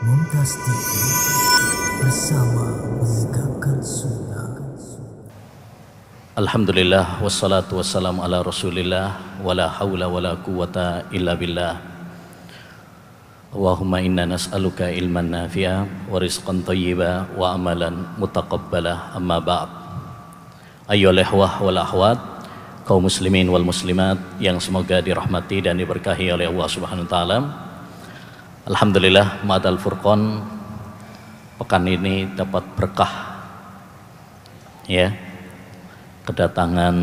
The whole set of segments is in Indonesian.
Mumtaz TV bersama menegakkan sunnah. Alhamdulillah wassalatu wassalamu ala rasulillah wala hawla wala quwata illa billah. Allahumma inna nas'aluka ilman nafi'a wa rizqan thayyiba wa amalan mutaqabbala, amma ba'd. Ayyuhal ikhwah wal akhwat, kaum muslimin wal muslimat yang semoga dirahmati dan diberkahi oleh Allah Subhanahu wa taala. Alhamdulillah, Ma'adal Furqan pekan ini dapat berkah ya, kedatangan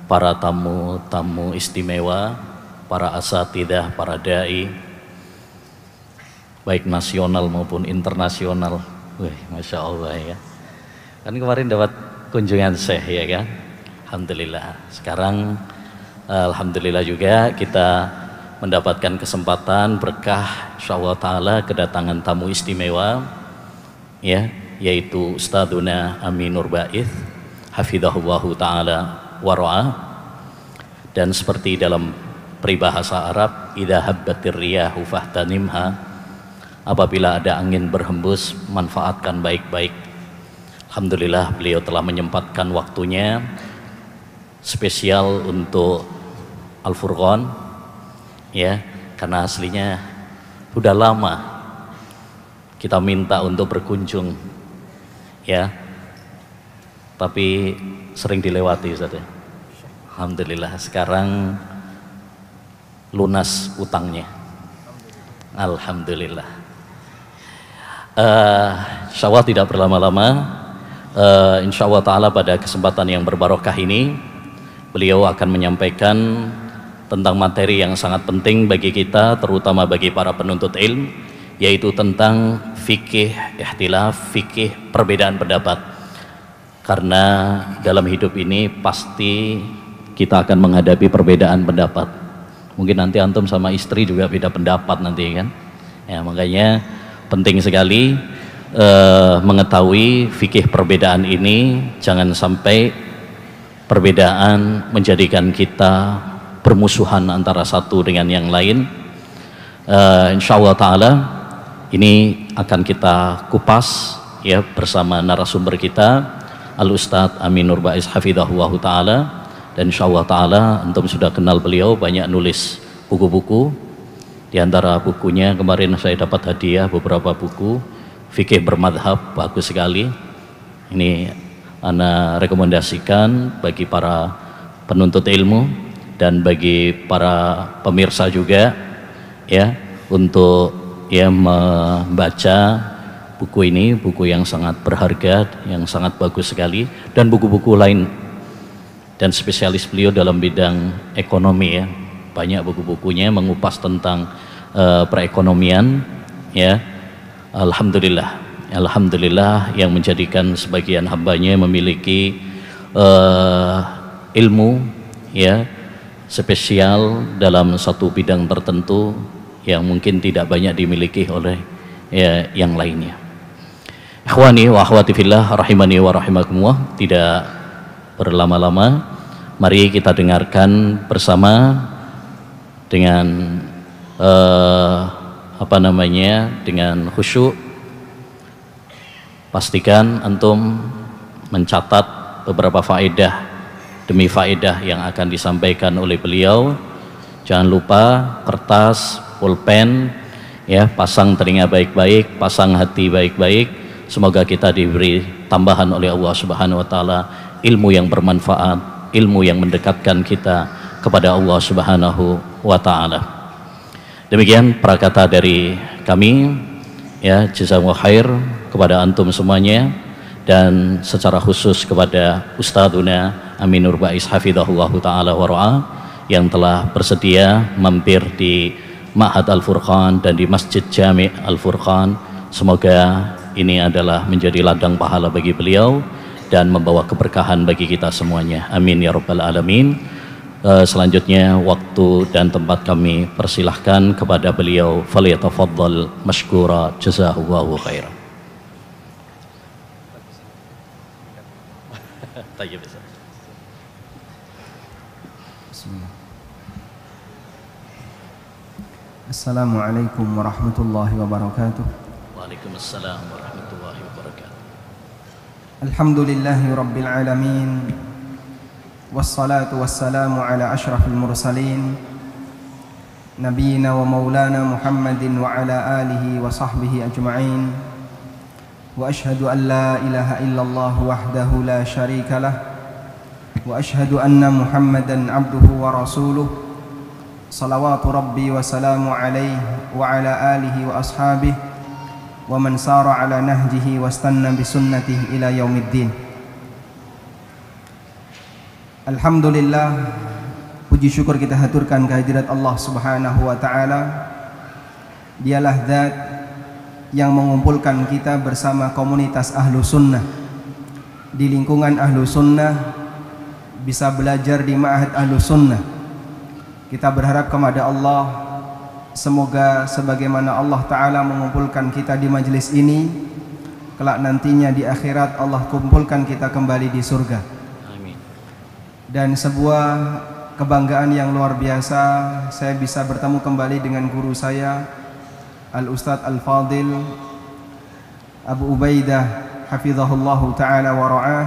para tamu-tamu istimewa, para asatidzah, para dai baik nasional maupun internasional. Wih, Masya Allah ya. Kan kemarin dapat kunjungan Syekh ya kan. Alhamdulillah. Sekarang alhamdulillah juga kita mendapatkan kesempatan berkah insyaallah taala kedatangan tamu istimewa ya, yaitu Ustadzuna Aminur Ba'ith hafizahullahu taala wara'ah. Dan seperti dalam peribahasa Arab, idza habbatir riyahu fahtanimha, apabila ada angin berhembus manfaatkan baik-baik. Alhamdulillah beliau telah menyempatkan waktunya spesial untuk Al-Furqan ya, karena aslinya udah lama kita minta untuk berkunjung ya, tapi sering dilewati Ustaz ya. Alhamdulillah sekarang lunas utangnya. Alhamdulillah. Insyaallah tidak berlama-lama, insyaallah ta'ala pada kesempatan yang berbarokah ini beliau akan menyampaikan tentang materi yang sangat penting bagi kita, terutama bagi para penuntut ilmu, yaitu tentang fikih ikhtilaf, fikih perbedaan pendapat. Karena dalam hidup ini pasti kita akan menghadapi perbedaan pendapat. Mungkin nanti antum sama istri juga beda pendapat nanti kan ya, makanya penting sekali mengetahui fikih perbedaan ini. Jangan sampai perbedaan menjadikan kita bermusuhan antara satu dengan yang lain. Insyaallah ta'ala ini akan kita kupas ya bersama narasumber kita Al-Ustadz Aminur Ba'ith hafizahullahu ta'ala. Dan insyaallah ta'ala antum sudah kenal beliau, banyak nulis buku-buku. Di antara bukunya kemarin saya dapat hadiah beberapa buku fikih bermadhab, bagus sekali. Ini ana rekomendasikan bagi para penuntut ilmu dan bagi para pemirsa juga ya, untuk ya membaca buku ini, buku yang sangat berharga, yang sangat bagus sekali. Dan buku-buku lain, dan spesialis beliau dalam bidang ekonomi ya, banyak buku-bukunya mengupas tentang perekonomian ya. Alhamdulillah, alhamdulillah yang menjadikan sebagian hambanya memiliki ilmu ya spesial dalam satu bidang tertentu yang mungkin tidak banyak dimiliki oleh ya, yang lainnya. Ikhwani wa akhwati fillah rahimani wa rahimakumullah, tidak berlama-lama mari kita dengarkan bersama dengan dengan khusyuk. Pastikan antum mencatat beberapa faedah demi faedah yang akan disampaikan oleh beliau. Jangan lupa kertas, pulpen ya, pasang telinga baik-baik, pasang hati baik-baik. Semoga kita diberi tambahan oleh Allah Subhanahu wa taala ilmu yang bermanfaat, ilmu yang mendekatkan kita kepada Allah Subhanahu wa taala. Demikian prakata dari kami ya, jazakumullah khair kepada antum semuanya, dan secara khusus kepada Ustadzuna Aminur Ba'ith hafizahullahu ta'ala wara'ah yang telah bersedia mampir di Ma'had Al-Furqan dan di Masjid Jami' Al-Furqan. Semoga ini adalah menjadi ladang pahala bagi beliau dan membawa keberkahan bagi kita semuanya, amin ya rabbal alamin. Selanjutnya waktu dan tempat kami persilahkan kepada beliau, falyatafaddal mashkura jazahullahu khairan. Assalamualaikum warahmatullahi wabarakatuh. Waalaikumsalam warahmatullahi wabarakatuh. Alhamdulillahi rabbil alamin. Wassalatu wassalamu ala ashrafil mursalin Nabiyyina wa maulana Muhammadin wa ala alihi wa sahbihi ajma'in. Wa ashhadu an la ilaha illallah wahdahu la syarika lah. Wa ashhadu anna Muhammadan abduhu wa rasuluh. Salawatu rabbi wa salamu alaihi wa ala alihi wa ashabihi wa man sara ala nahjihi wa istanna bi sunnatihi ila yaumiddin. Alhamdulillah, puji syukur kita haturkan kehadirat Allah Subhanahu wa taala. Dialah zat yang mengumpulkan kita bersama komunitas ahlu sunnah. Di lingkungan ahlu sunnah bisa belajar di ma'had ahlu sunnah. Kita berharap kepada Allah, semoga sebagaimana Allah Ta'ala mengumpulkan kita di majelis ini, kelak nantinya di akhirat Allah kumpulkan kita kembali di surga. Amin. Dan sebuah kebanggaan yang luar biasa, saya bisa bertemu kembali dengan guru saya, Al-Ustadz Al-Fadil Abu Ubaidah hafizahullahu ta'ala wa ra'ah.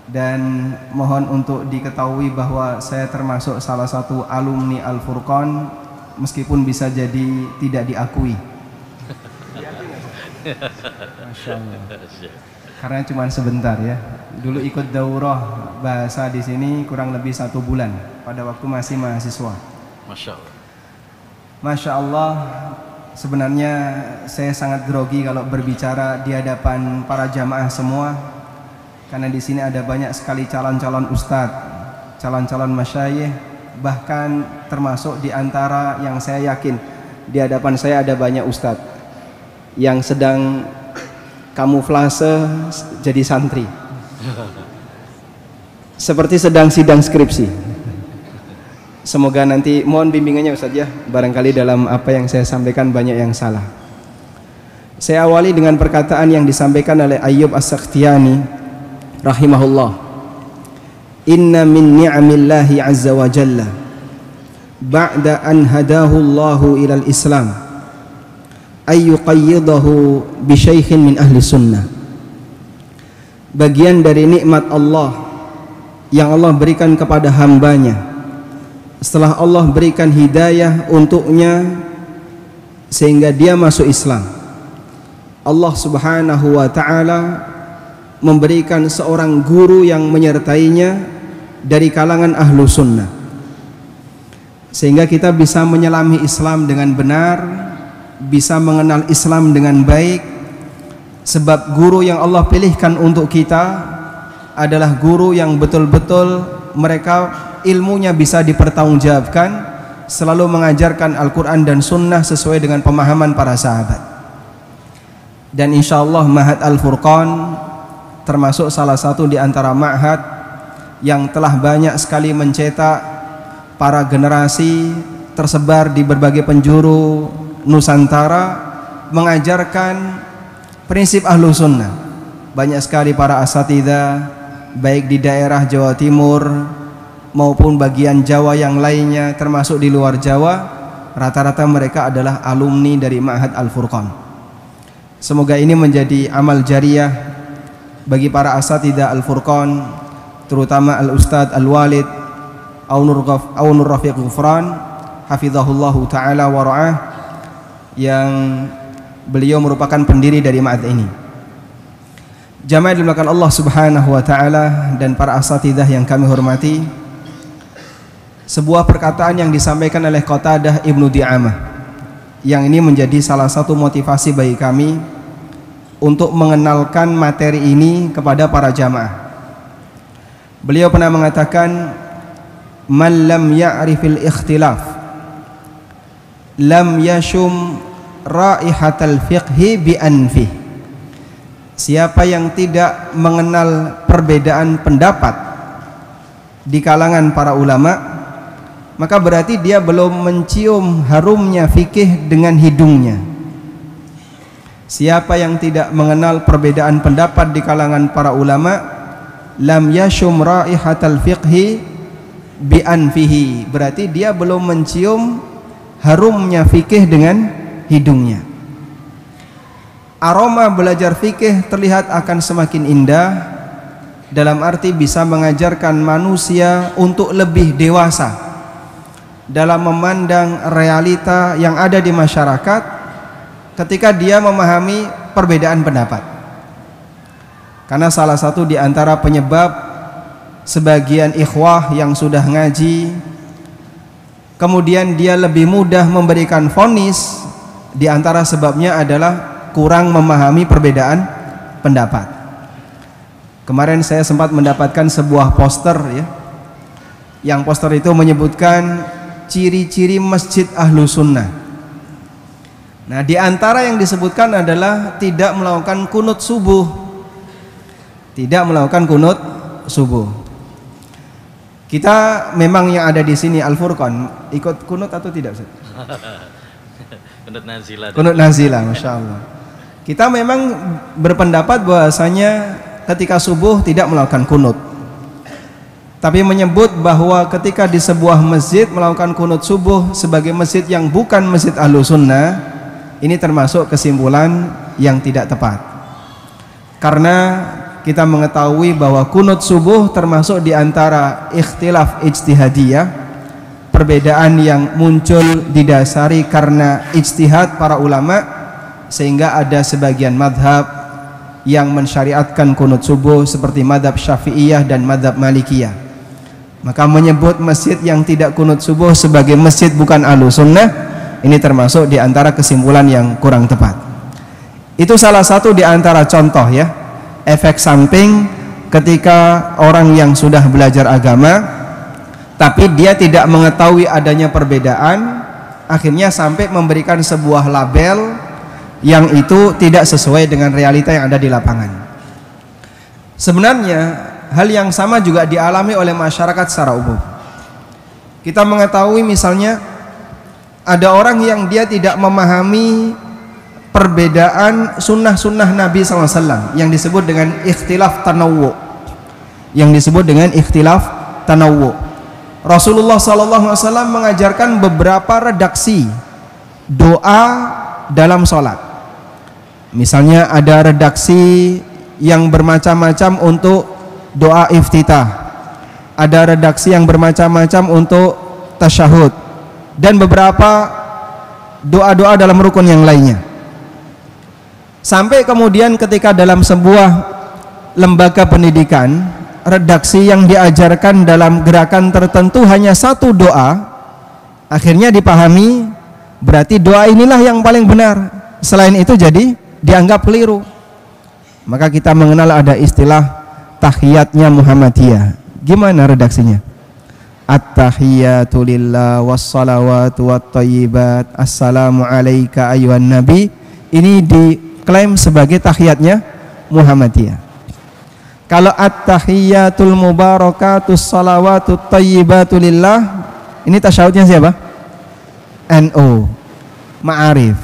Dan mohon untuk diketahui bahwa saya termasuk salah satu alumni Al-Furqan, meskipun bisa jadi tidak diakui. Masya Allah. Karena cuma sebentar ya. Dulu ikut daurah bahasa di sini kurang lebih 1 bulan pada waktu masih mahasiswa. Masya Allah. Masya Allah. Sebenarnya saya sangat grogi kalau berbicara di hadapan para jamaah semua, karena di sini ada banyak sekali calon-calon ustadz, calon-calon masyayikh, bahkan termasuk di antara yang saya yakin di hadapan saya ada banyak ustadz yang sedang kamuflase jadi santri, seperti sedang sidang skripsi. Semoga nanti mohon bimbingannya Ustadz ya, barangkali dalam apa yang saya sampaikan banyak yang salah. Saya awali dengan perkataan yang disampaikan oleh Ayyub As-Sakhtiyani rahimahullah. Inna min ni'amillahi azza wa jalla ba'da an hadahu Allahu ilal Islam ay yuqayyidahu bi syaikhin min ahli sunnah. Bagian dari nikmat Allah yang Allah berikan kepada hambanya setelah Allah berikan hidayah untuknya sehingga dia masuk Islam, Allah Subhanahu wa ta'ala memberikan seorang guru yang menyertainya dari kalangan ahlu sunnah, sehingga kita bisa menyelami Islam dengan benar, bisa mengenal Islam dengan baik. Sebab guru yang Allah pilihkan untuk kita adalah guru yang betul-betul mereka ilmunya bisa dipertanggungjawabkan, selalu mengajarkan Al-Quran dan Sunnah sesuai dengan pemahaman para sahabat. Dan insya Allah Ma'had Al-Furqan termasuk salah satu di antara ma'had yang telah banyak sekali mencetak para generasi tersebar di berbagai penjuru Nusantara, mengajarkan prinsip ahlu sunnah. Banyak sekali para asatidzah baik di daerah Jawa Timur maupun bagian Jawa yang lainnya, termasuk di luar Jawa, rata-rata mereka adalah alumni dari Ma'had Al-Furqan. Semoga ini menjadi amal jariyah bagi para asatidzah Al-Furqan, terutama Al-Ustadz Al-Walid Aunur Rafiq Ghufran hafizahullahu ta'ala wa ra'ah, yang beliau merupakan pendiri dari ma'had ini. Jamaah dimuliakan Allah Subhanahu wa ta'ala dan para asatidzah yang kami hormati, sebuah perkataan yang disampaikan oleh Qatadah Ibnu Di'amah, yang ini menjadi salah satu motivasi bagi kami untuk mengenalkan materi ini kepada para jamaah. Beliau pernah mengatakan, man lam ya'rifil ikhtilaf lam yashum raihatal fiqhi bi anfih. Siapa yang tidak mengenal perbedaan pendapat di kalangan para ulama, maka berarti dia belum mencium harumnya fikih dengan hidungnya. Siapa yang tidak mengenal perbedaan pendapat di kalangan para ulama, lam yashum raihatal fiqhi bi anfihi, berarti dia belum mencium harumnya fikih dengan hidungnya. Aroma belajar fikih terlihat akan semakin indah, dalam arti bisa mengajarkan manusia untuk lebih dewasa dalam memandang realita yang ada di masyarakat ketika dia memahami perbedaan pendapat. Karena salah satu di antara penyebab sebagian ikhwah yang sudah ngaji kemudian dia lebih mudah memberikan vonis, di antara sebabnya adalah kurang memahami perbedaan pendapat. Kemarin saya sempat mendapatkan sebuah poster ya, yang poster itu menyebutkan ciri-ciri masjid ahlu sunnah. Nah, di antara yang disebutkan adalah tidak melakukan kunut subuh. Tidak melakukan kunut subuh. Kita memang yang ada di sini Al-Furqan ikut kunut atau tidak, Ustaz? Kunut nazilah. Kunut nazilah, Masya Allah. Kita memang berpendapat bahwasanya ketika subuh tidak melakukan kunut, tapi menyebut bahwa ketika di sebuah masjid melakukan kunut subuh sebagai masjid yang bukan masjid ahlu sunnah, ini termasuk kesimpulan yang tidak tepat. Karena kita mengetahui bahwa kunut subuh termasuk di antara ikhtilaf ijtihadiyah, perbedaan yang muncul didasari karena ijtihad para ulama, sehingga ada sebagian madhab yang mensyariatkan kunut subuh seperti madhab Syafi'iyah dan madhab Malikiyah. Maka menyebut masjid yang tidak kunut subuh sebagai masjid bukan ahlu sunnah, ini termasuk di antara kesimpulan yang kurang tepat. Itu salah satu di antara contoh ya, efek samping ketika orang yang sudah belajar agama tapi dia tidak mengetahui adanya perbedaan, akhirnya sampai memberikan sebuah label yang itu tidak sesuai dengan realita yang ada di lapangan. Sebenarnya hal yang sama juga dialami oleh masyarakat secara umum. Kita mengetahui misalnya ada orang yang dia tidak memahami perbedaan sunnah-sunnah Nabi SAW yang disebut dengan ikhtilaf tanawwu. Yang disebut dengan ikhtilaf tanawwu. Rasulullah SAW mengajarkan beberapa redaksi doa dalam sholat. Misalnya ada redaksi yang bermacam-macam untuk doa iftitah, ada redaksi yang bermacam-macam untuk tasyahud, dan beberapa doa-doa dalam rukun yang lainnya. Sampai kemudian ketika dalam sebuah lembaga pendidikan, redaksi yang diajarkan dalam gerakan tertentu hanya satu doa, akhirnya dipahami berarti doa inilah yang paling benar, selain itu jadi dianggap keliru. Maka kita mengenal ada istilah tahiyatnya Muhammadiyah. Gimana redaksinya? At-tahiyatu lillah wassalawatu wattayyibat assalamu alayka ayyuhan nabi. Ini diklaim sebagai tahiyatnya Muhammadiyah. Kalau at-tahiyatul mubarakatus salawatut tayyibatu lillah, ini tasyahudnya siapa? NU, Ma'arif.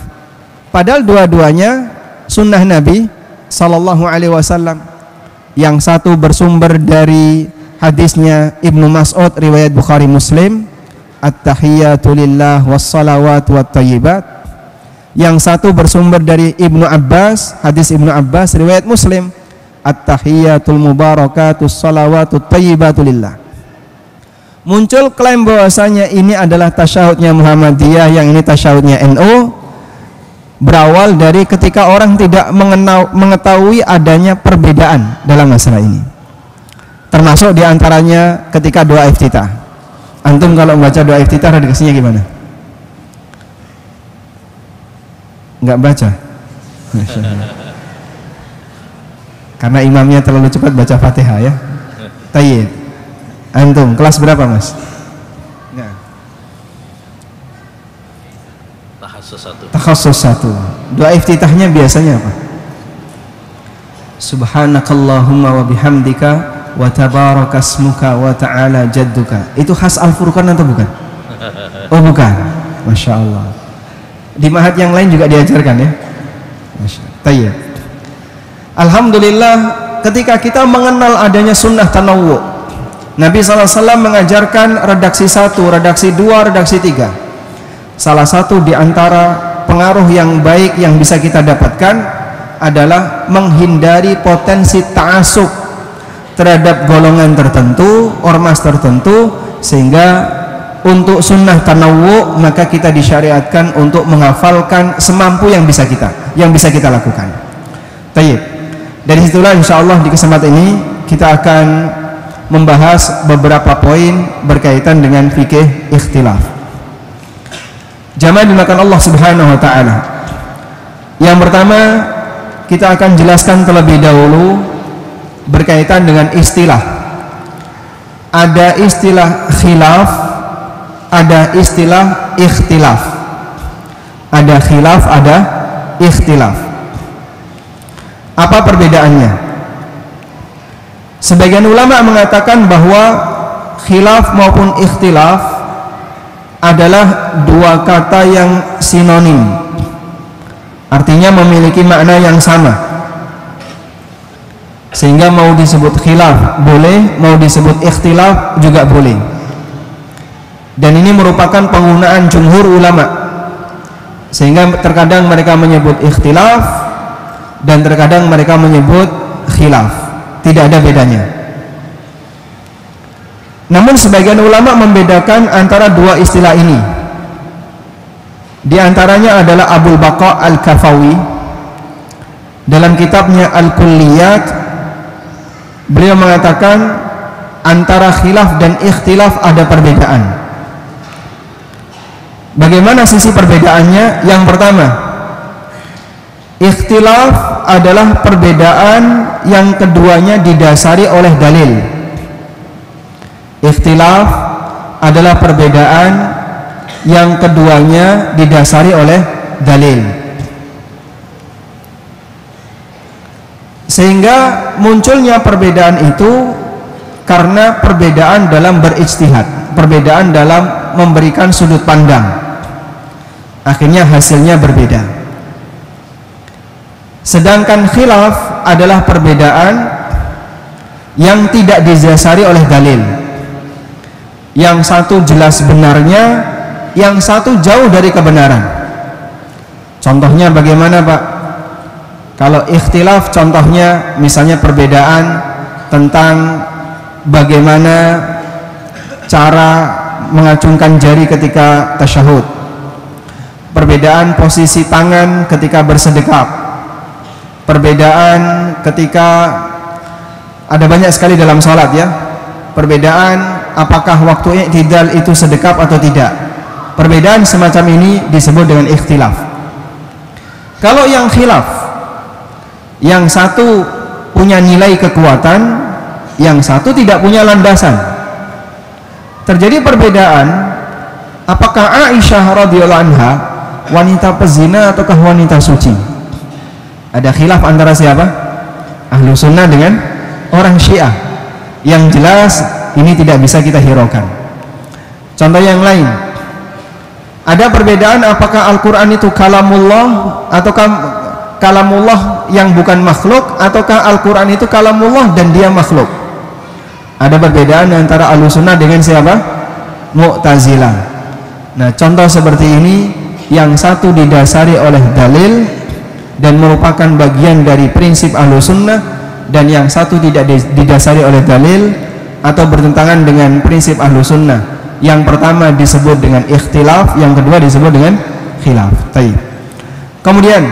Padahal dua-duanya sunnah Nabi Sallallahu Alaihi Wasallam. Yang satu bersumber dari hadisnya Ibnu Mas'ud riwayat Bukhari Muslim, at-tahiyatu lillah wassalawatu wattayyibat. Yang satu bersumber dari Ibnu Abbas, hadis Ibnu Abbas riwayat Muslim, at-tahiyatul mubarakatus salawatut tayyibatu lillah. Muncul klaim bahwasanya ini adalah tasyahudnya Muhammadiyah, yang ini tasyahudnya NU. Berawal dari ketika orang tidak mengetahui adanya perbedaan dalam masalah ini. Termasuk diantaranya ketika doa iftitah. Antum kalau membaca doa iftitah redaksinya gimana? Enggak baca? Karena imamnya terlalu cepat baca Fatihah ya. Tayyib. Antum kelas berapa, Mas? Nah. Takhasus satu. Doa iftitahnya biasanya apa? Subhanakallahumma wa bihamdika wa tabarakasmuka wa ta'ala jadduka. Itu khas Al-Furqan atau bukan? Oh bukan. Masya Allah. Di mahat yang lain juga diajarkan ya. Tayyib. Alhamdulillah ketika kita mengenal adanya sunnah tanawwu, Nabi SAW mengajarkan redaksi 1, redaksi 2, redaksi 3. Salah satu di antara pengaruh yang baik yang bisa kita dapatkan adalah menghindari potensi ta'assub terhadap golongan tertentu, ormas tertentu, sehingga untuk sunnah tanawwu maka kita disyariatkan untuk menghafalkan semampu yang bisa kita lakukan. Tayyib. Dari situlah insyaallah di kesempatan ini kita akan membahas beberapa poin berkaitan dengan fikih ikhtilaf. Jamaah dimakan Allah Subhanahu wa taala. Yang pertama kita akan jelaskan terlebih dahulu berkaitan dengan istilah. Ada istilah khilaf, ada istilah ikhtilaf. Ada khilaf, ada ikhtilaf. Apa perbedaannya? Sebagian ulama mengatakan bahwa khilaf maupun ikhtilaf adalah dua kata yang sinonim, artinya memiliki makna yang sama, sehingga mau disebut khilaf boleh, mau disebut ikhtilaf juga boleh. Dan ini merupakan penggunaan jumhur ulama, sehingga terkadang mereka menyebut ikhtilaf dan terkadang mereka menyebut khilaf. Tidak ada bedanya. Namun sebagian ulama membedakan antara dua istilah ini. Di antaranya adalah Abul Baqa Al-Kafawi dalam kitabnya Al-Kulliyat. Beliau mengatakan antara khilaf dan ikhtilaf ada perbedaan. Bagaimana sisi perbedaannya? Yang pertama, ikhtilaf adalah perbedaan yang keduanya didasari oleh dalil. Ikhtilaf adalah perbedaan yang keduanya didasari oleh dalil. Sehingga munculnya perbedaan itu karena perbedaan dalam berijtihad, perbedaan dalam memberikan sudut pandang. Akhirnya hasilnya berbeda. Sedangkan khilaf adalah perbedaan yang tidak didasari oleh dalil. Yang satu jelas benarnya, yang satu jauh dari kebenaran. Contohnya bagaimana, Pak? Kalau ikhtilaf contohnya misalnya perbedaan tentang bagaimana cara mengacungkan jari ketika tasyahud, perbedaan posisi tangan ketika bersedekap, perbedaan ketika ada banyak sekali dalam sholat ya, perbedaan apakah waktu i'tidal itu sedekap atau tidak. Perbedaan semacam ini disebut dengan ikhtilaf. Kalau yang khilaf, yang satu punya nilai kekuatan, yang satu tidak punya landasan. Terjadi perbedaan, apakah Aisyah radhiyallahu anha wanita pezina ataukah wanita suci? Ada khilaf antara siapa? Ahlu sunnah dengan orang Syiah. Yang jelas ini tidak bisa kita hiraukan. Contoh yang lain, ada perbedaan apakah Al-Quran itu kalamullah ataukah kalamullah yang bukan makhluk, ataukah Al-Quran itu kalamullah dan dia makhluk. Ada perbedaan antara ahlu sunnah dengan siapa? Mu'tazilah. Nah, contoh seperti ini yang satu didasari oleh dalil dan merupakan bagian dari prinsip ahlu sunnah, dan yang satu tidak didasari oleh dalil atau bertentangan dengan prinsip ahlu sunnah. Yang pertama disebut dengan ikhtilaf, yang kedua disebut dengan khilaf. Taib. Kemudian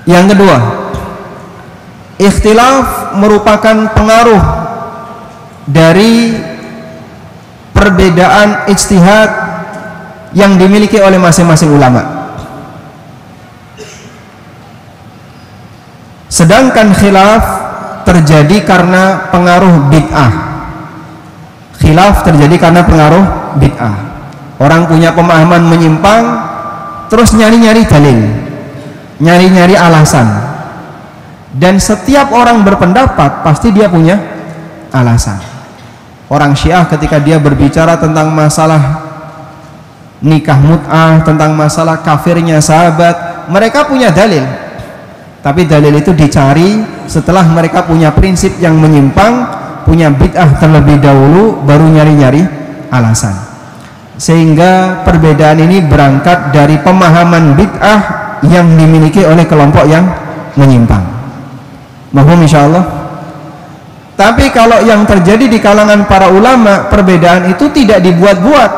yang kedua, ikhtilaf merupakan pengaruh dari perbedaan ijtihad yang dimiliki oleh masing-masing ulama. Sedangkan khilaf terjadi karena pengaruh bid'ah. Khilaf terjadi karena pengaruh bid'ah. Orang punya pemahaman menyimpang, terus nyari-nyari dalil, nyari-nyari alasan. Dan setiap orang berpendapat pasti dia punya alasan. Orang Syiah ketika dia berbicara tentang masalah nikah mut'ah, tentang masalah kafirnya sahabat, mereka punya dalil. Tapi dalil itu dicari setelah mereka punya prinsip yang menyimpang, punya bid'ah terlebih dahulu, baru nyari-nyari alasan. Sehingga perbedaan ini berangkat dari pemahaman bid'ah yang dimiliki oleh kelompok yang menyimpang. Mohon insyaallah. Tapi kalau yang terjadi di kalangan para ulama, perbedaan itu tidak dibuat-buat.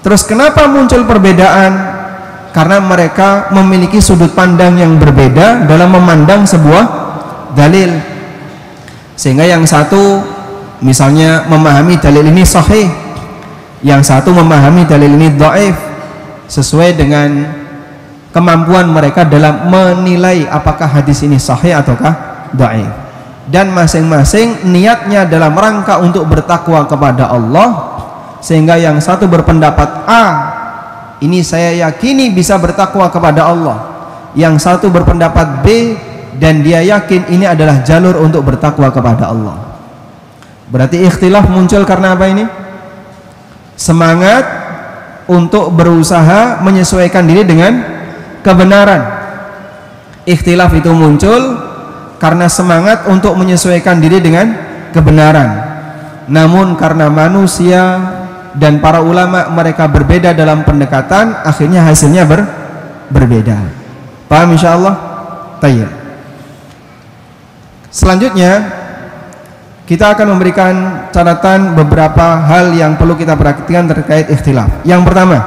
Terus kenapa muncul perbedaan? Karena mereka memiliki sudut pandang yang berbeda dalam memandang sebuah dalil. Sehingga yang satu misalnya memahami dalil ini sahih, yang satu memahami dalil ini dhaif, sesuai dengan kemampuan mereka dalam menilai apakah hadis ini sahih ataukah dhaif. Dan masing-masing niatnya dalam rangka untuk bertakwa kepada Allah, sehingga yang satu berpendapat A, ini saya yakini bisa bertakwa kepada Allah. Yang satu berpendapat B, dan dia yakin ini adalah jalur untuk bertakwa kepada Allah. Berarti ikhtilaf muncul karena apa ini? Semangat untuk berusaha menyesuaikan diri dengan kebenaran. Ikhtilaf itu muncul karena semangat untuk menyesuaikan diri dengan kebenaran. Namun karena manusia dan para ulama mereka berbeda dalam pendekatan, akhirnya hasilnya berbeda. Paham insyaallah? Tayyib. Selanjutnya kita akan memberikan catatan beberapa hal yang perlu kita perhatikan terkait ikhtilaf. Yang pertama,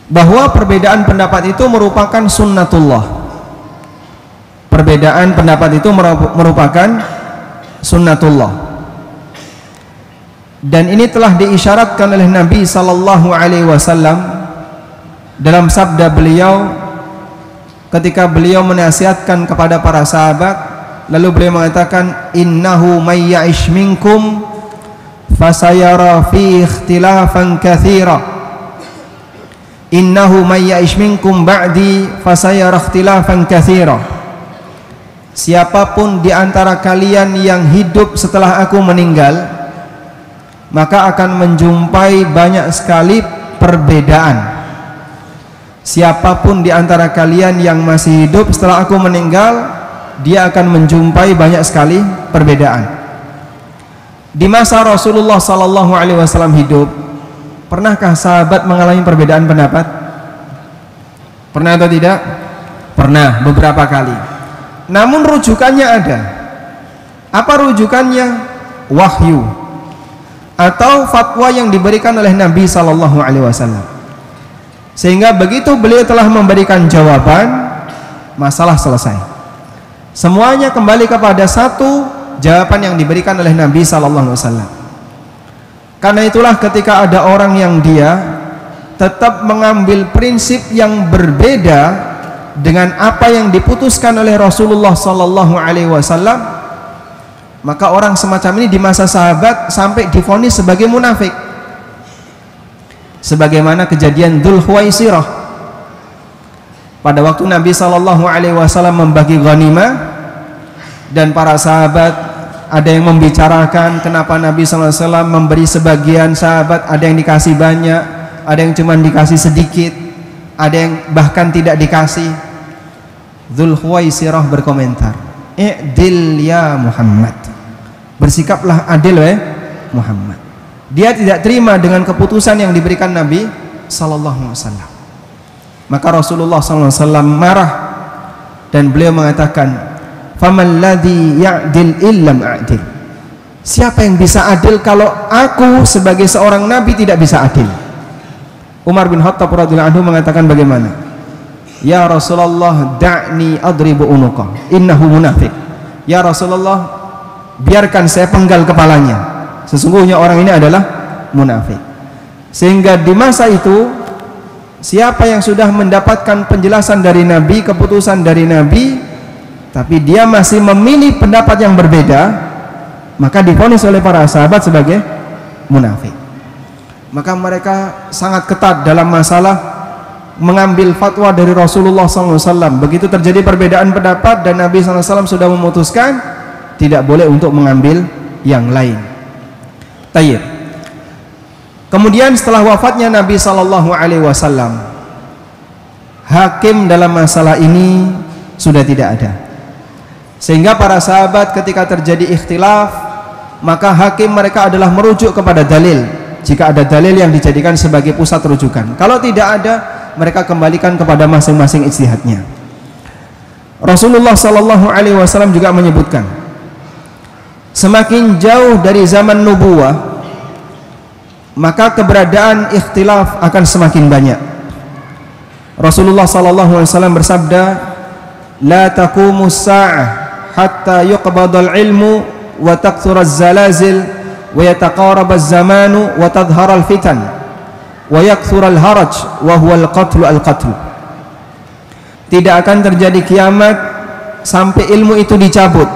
bahwa perbedaan pendapat itu merupakan sunnatullah. Perbedaan pendapat itu merupakan sunnatullah. Dan ini telah diisyaratkan oleh Nabi sallallahu alaihi wasallam dalam sabda beliau ketika beliau menasihatkan kepada para sahabat. Lalu beliau mengatakan, innahu may ya'ish minkum fasayara fi ikhtilafan katsira. Innahu may ya'ish minkum ba'di fasayara ikhtilafan katsira. Siapapun di antara kalian yang hidup setelah aku meninggal, maka akan menjumpai banyak sekali perbedaan. Siapapun di antara kalian yang masih hidup setelah aku meninggal, dia akan menjumpai banyak sekali perbedaan. Di masa Rasulullah sallallahu alaihi wasallam hidup, pernahkah sahabat mengalami perbedaan pendapat? Pernah atau tidak? Pernah, beberapa kali. Namun rujukannya ada. Apa rujukannya? Wahyu atau fatwa yang diberikan oleh Nabi sallallahu alaihi wasallam. Sehingga begitu beliau telah memberikan jawaban, masalah selesai. Semuanya kembali kepada satu jawaban yang diberikan oleh Nabi sallallahu alaihi wasallam. Karena itulah ketika ada orang yang dia tetap mengambil prinsip yang berbeda dengan apa yang diputuskan oleh Rasulullah sallallahu alaihi wasallam, maka orang semacam ini di masa sahabat sampai divonis sebagai munafik. Sebagaimana kejadian Dzul Khuwaisirah pada waktu Nabi sallallahu alaihi wasallam membagi ghanimah, dan para sahabat ada yang membicarakan kenapa Nabi sallallahu alaihi wasallam memberi sebagian sahabat, ada yang dikasih banyak, ada yang cuma dikasih sedikit, ada yang bahkan tidak dikasih. Dzul Khuwaisirah berkomentar, "I'dil ya Muhammad." Bersikaplah adil Muhammad. Dia tidak terima dengan keputusan yang diberikan Nabi sallallahu alaihi wasallam. Maka Rasulullah sallallahu alaihi wasallam marah dan beliau mengatakan, "Faman ladzi ya'dil illam a'dil." Siapa yang bisa adil kalau aku sebagai seorang nabi tidak bisa adil? Umar bin Khattab radhiyallahu anhu mengatakan bagaimana? "Ya Rasulullah, da'ni adribu unuqa, innahu munafiq." Ya Rasulullah, biarkan saya penggal kepalanya, sesungguhnya orang ini adalah munafik. Sehingga di masa itu, siapa yang sudah mendapatkan penjelasan dari Nabi, keputusan dari Nabi, tapi dia masih memilih pendapat yang berbeda, maka divonis oleh para sahabat sebagai munafik. Maka mereka sangat ketat dalam masalah mengambil fatwa dari Rasulullah SAW. Begitu terjadi perbedaan pendapat dan Nabi SAW sudah memutuskan, tidak boleh untuk mengambil yang lain. Tayyib. Kemudian setelah wafatnya Nabi SAW, hakim dalam masalah ini sudah tidak ada. Sehingga para sahabat ketika terjadi ikhtilaf, maka hakim mereka adalah merujuk kepada dalil. jika ada dalil yang dijadikan sebagai pusat rujukan. Kalau tidak ada, mereka kembalikan kepada masing-masing ijtihadnya. Rasulullah sallallahu alaihi wasallam juga menyebutkan, semakin jauh dari zaman nubuwah, maka keberadaan ikhtilaf akan semakin banyak. Rasulullah sallallahu alaihi wasallam bersabda, "La taqumus sa'ah hatta yuqbadal ilmu wa taqthuraz zalazil wa yataqarabaz zamanu wa tadhharal fitan wa yakthural haraj wa huwal qatlu al-qatlu." Tidak akan terjadi kiamat sampai ilmu itu dicabut,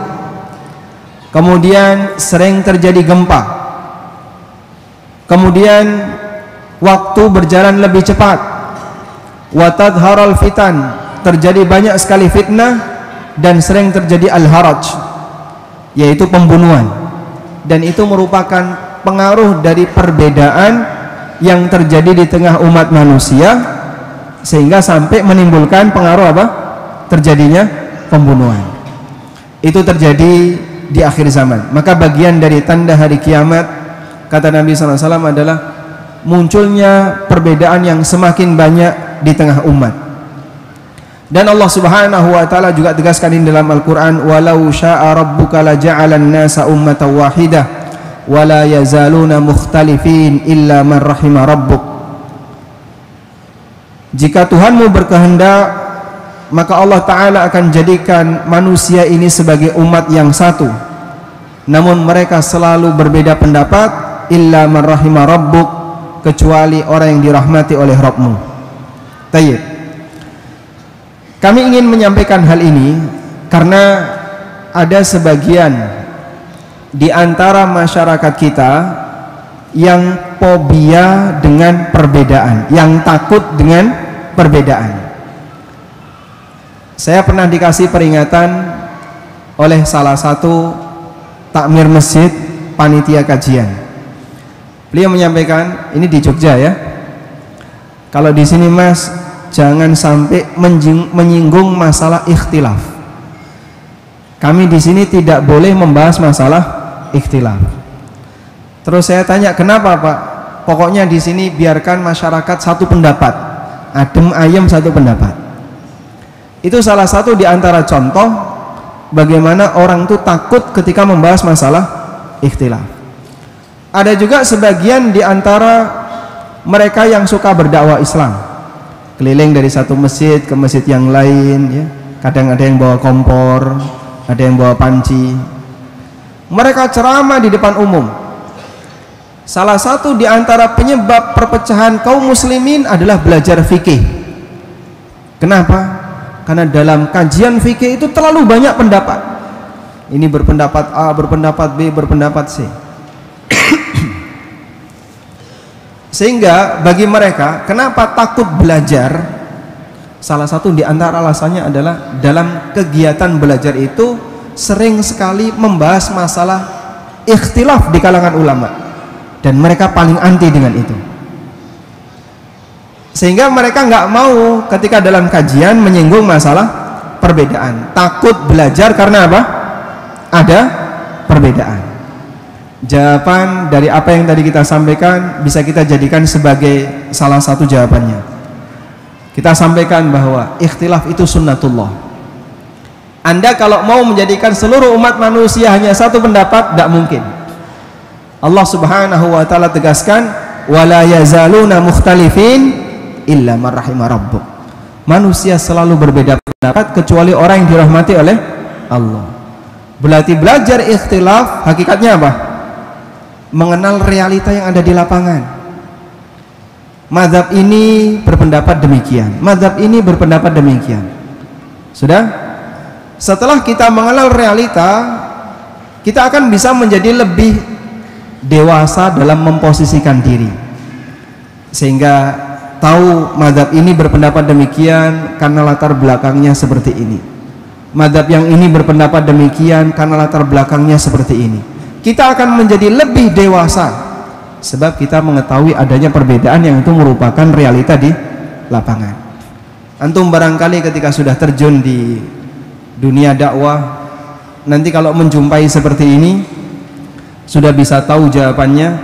kemudian sering terjadi gempa, kemudian waktu berjalan lebih cepat, wa tadhharal fitan, terjadi banyak sekali fitnah, dan sering terjadi al-haraj, yaitu pembunuhan. Dan itu merupakan pengaruh dari perbedaan yang terjadi di tengah umat manusia, sehingga sampai menimbulkan pengaruh apa? Terjadinya pembunuhan. Itu terjadi di akhir zaman. Maka bagian dari tanda hari kiamat, kata Nabi SAW, adalah munculnya perbedaan yang semakin banyak di tengah umat. Dan Allah Subhanahu wa taala juga tegaskan di dalam Al-Qur'an, "Walau syaa rabbuka la ja'alan nasa ummatan wahidah wa la yazaluna mukhtalifin illa man rahima rabbuk." Jika Tuhanmu berkehendak, maka Allah Ta'ala akan jadikan manusia ini sebagai umat yang satu, namun mereka selalu berbeda pendapat, illa man rahima rabbuk, kecuali orang yang dirahmati oleh Rabbmu. Tayyib. Kami ingin menyampaikan hal ini karena ada sebagian di antara masyarakat kita yang fobia dengan perbedaan, yang takut dengan perbedaan. Saya pernah dikasih peringatan oleh salah satu takmir masjid, panitia kajian. Beliau menyampaikan, ini di Jogja ya, kalau di sini Mas, jangan sampai menyinggung masalah ikhtilaf. Kami di sini tidak boleh membahas masalah ikhtilaf. Terus saya tanya, kenapa Pak? Pokoknya di sini biarkan masyarakat satu pendapat, adem ayem satu pendapat. Itu salah satu di antara contoh bagaimana orang itu takut ketika membahas masalah ikhtilaf. Ada juga sebagian di antara mereka yang suka berdakwah Islam, keliling dari satu masjid ke masjid yang lain ya. Kadang ada yang bawa kompor, ada yang bawa panci. Mereka ceramah di depan umum. Salah satu di antara penyebab perpecahan kaum muslimin adalah belajar fikih. Kenapa? Karena dalam kajian fikih itu terlalu banyak pendapat. Ini berpendapat A, berpendapat B, berpendapat C. Sehingga bagi mereka, kenapa takut belajar? Salah satu di antara alasannya adalah dalam kegiatan belajar itu sering sekali membahas masalah ikhtilaf di kalangan ulama. Dan mereka paling anti dengan itu, sehingga mereka nggak mau ketika dalam kajian menyinggung masalah perbedaan. Takut belajar karena apa? Ada perbedaan. Jawaban dari apa yang tadi kita sampaikan bisa kita jadikan sebagai salah satu jawabannya. Kita sampaikan bahwa ikhtilaf itu sunnatullah. Anda kalau mau menjadikan seluruh umat manusia hanya satu pendapat, tidak mungkin. Allah Subhanahu wa taala tegaskan, wala yazaluna mukhtalifin illa man rahima rabbuk. Manusia selalu berbeda pendapat kecuali orang yang dirahmati oleh Allah. Berarti belajar ikhtilaf hakikatnya apa? Mengenal realita yang ada di lapangan. Mazhab ini berpendapat demikian, mazhab ini berpendapat demikian. Sudah? Setelah kita mengenal realita, kita akan bisa menjadi lebih dewasa dalam memposisikan diri, sehingga tahu mazhab ini berpendapat demikian karena latar belakangnya seperti ini, mazhab yang ini berpendapat demikian karena latar belakangnya seperti ini. Kita akan menjadi lebih dewasa sebab kita mengetahui adanya perbedaan yang itu merupakan realita di lapangan. Antum barangkali ketika sudah terjun di dunia dakwah, nanti kalau menjumpai seperti ini sudah bisa tahu jawabannya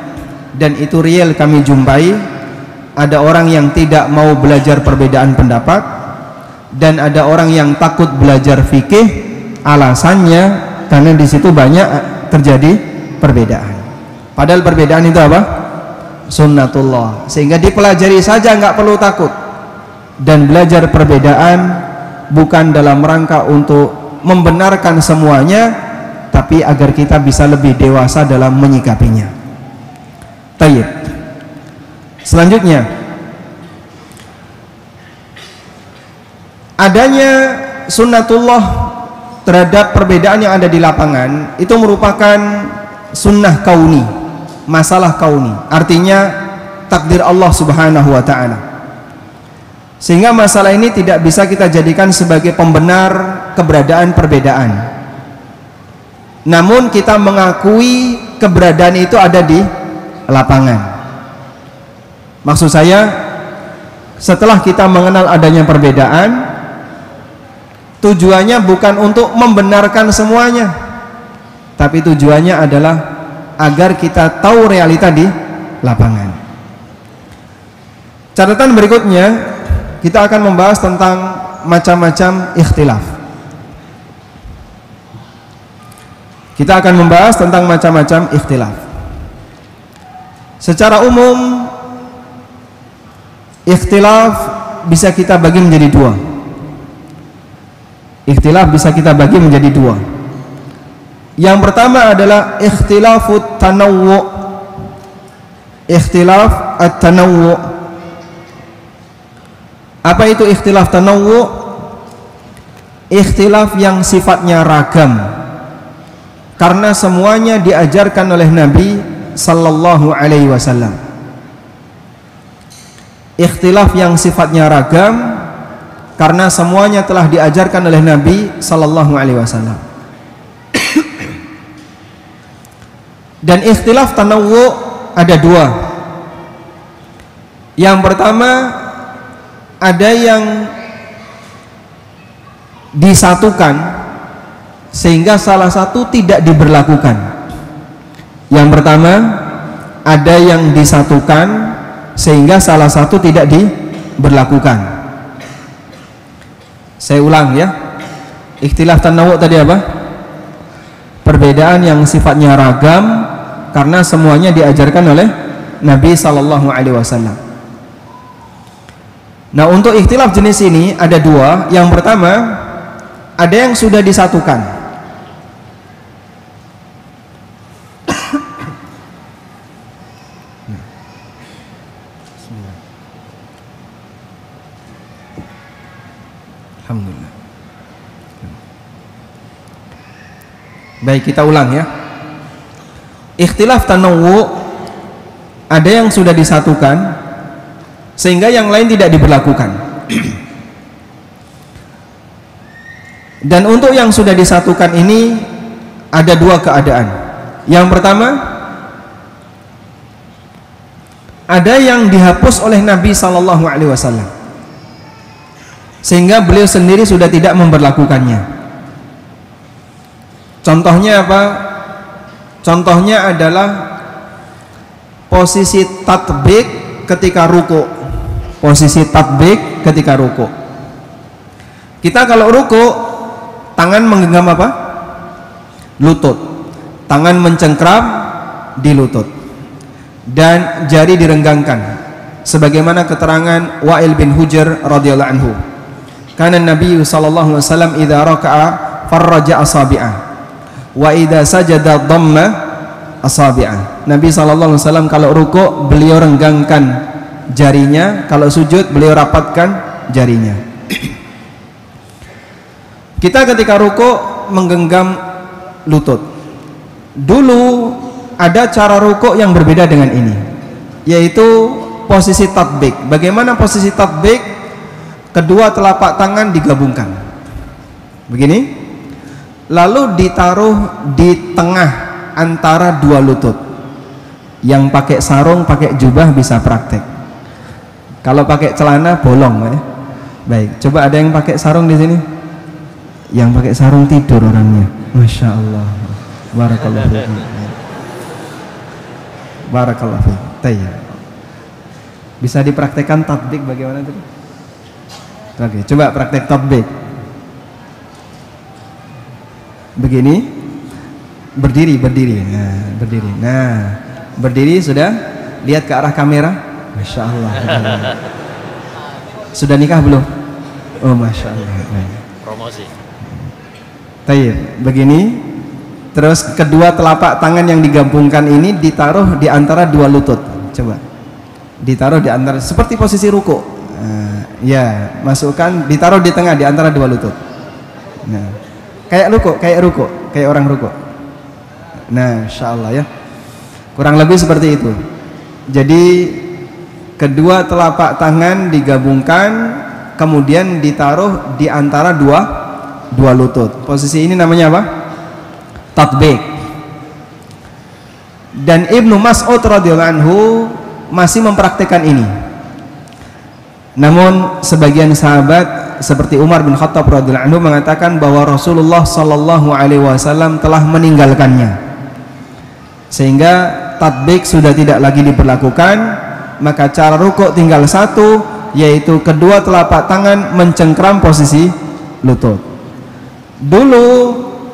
dan itu real kami jumpai. Ada orang yang tidak mau belajar perbedaan pendapat, dan ada orang yang takut belajar fikih. Alasannya karena di situ banyak terjadi perbedaan. Padahal perbedaan itu apa? Sunnatullah. Sehingga dipelajari saja, nggak perlu takut. Dan belajar perbedaan bukan dalam rangka untuk membenarkan semuanya, tapi agar kita bisa lebih dewasa dalam menyikapinya. Tayyib. Selanjutnya, adanya sunnatullah terhadap perbedaan yang ada di lapangan itu merupakan sunnah kauni, masalah kauni, artinya takdir Allah Subhanahu wa ta'ala. Sehingga masalah ini tidak bisa kita jadikan sebagai pembenar keberadaan perbedaan, namun kita mengakui keberadaan itu ada di lapangan. Maksud saya, setelah kita mengenal adanya perbedaan, tujuannya bukan untuk membenarkan semuanya, tapi tujuannya adalah agar kita tahu realita di lapangan. Catatan berikutnya, kita akan membahas tentang macam-macam ikhtilaf. Kita akan membahas tentang macam-macam ikhtilaf. Secara umum, ikhtilaf bisa kita bagi menjadi dua. Ikhtilaf bisa kita bagi menjadi dua. Yang pertama adalah ikhtilafut tanawwu. Ikhtilaf at-tanawwu. Apa itu ikhtilaf tanawwu? Ikhtilaf yang sifatnya ragam, karena semuanya diajarkan oleh Nabi sallallahu alaihi wasallam. Ikhtilaf yang sifatnya ragam karena semuanya telah diajarkan oleh Nabi sallallahu alaihi wasallam. Dan ikhtilaf tanawwu ada dua. Yang pertama, ada yang disatukan sehingga salah satu tidak diberlakukan. Yang pertama, ada yang disatukan sehingga salah satu tidak diberlakukan. Saya ulang ya. Ikhtilaf tanawwu tadi apa? Perbedaan yang sifatnya ragam karena semuanya diajarkan oleh Nabi sallallahu alaihi wasallam. Nah, untuk ikhtilaf jenis ini ada dua. Yang pertama, ada yang sudah disatukan. Alhamdulillah. Baik, kita ulang ya. Ikhtilaf tanawwu ada yang sudah disatukan sehingga yang lain tidak diberlakukan. Dan untuk yang sudah disatukan ini ada dua keadaan. Yang pertama, ada yang dihapus oleh Nabi sallallahu alaihi wasallam sehingga beliau sendiri sudah tidak memberlakukannya. Contohnya apa? Contohnya adalah posisi tatbik ketika ruku. Posisi tatbik ketika ruku. Kita kalau ruku, tangan menggenggam apa? Lutut. Tangan mencengkram di lutut dan jari direnggangkan, sebagaimana keterangan Wa'il bin Hujr radhiyallahu anhu. Kana Nabi sallallahu alaihi wasallam idza raka'a farraja asabi'ah wa idza sajada dhamma asabi'ah. Nabi sallallahu alaihi wasallam kalau ruku beliau renggangkan jarinya, kalau sujud beliau rapatkan jarinya. Kita ketika ruku menggenggam lutut. Dulu ada cara ruku yang berbeda dengan ini, yaitu posisi tatbik. Bagaimana posisi tatbik? Kedua telapak tangan digabungkan begini, lalu ditaruh di tengah antara dua lutut. Yang pakai sarung, pakai jubah bisa praktek. Kalau pakai celana bolong ya. Baik, coba ada yang pakai sarung di sini? Yang pakai sarung tidur orangnya. Masya Allah. Barakallahu fiik. Barakallahu fiik. Tayyib. Bisa dipraktekkan tatbik bagaimana tadi? Oke, coba praktek tatbik. Begini, berdiri. Nah, berdiri. Nah, berdiri sudah. Lihat ke arah kamera. Masya Allah. Sudah nikah belum? Oh, Masya Allah. Promosi. Tayyib. Begini. Terus kedua telapak tangan yang digabungkan ini ditaruh di antara dua lutut. Coba. Ditaruh di antara, seperti posisi ruku. Ya, masukkan, ditaruh di tengah di antara dua lutut. Nah, kayak ruku, kayak orang ruku. Nah, insyaallah ya. Kurang lebih seperti itu. Jadi kedua telapak tangan digabungkan, kemudian ditaruh di antara dua lutut. Posisi ini namanya apa? Tatbik. Dan Ibnu Mas'ud radhiyallahu anhu masih mempraktikkan ini. Namun sebagian sahabat seperti Umar bin Khattab radhiyallahu anhu mengatakan bahwa Rasulullah sallallahu alaihi wasallam telah meninggalkannya, sehingga tatbik sudah tidak lagi diberlakukan. Maka cara rukuk tinggal satu, yaitu kedua telapak tangan mencengkram posisi lutut. Dulu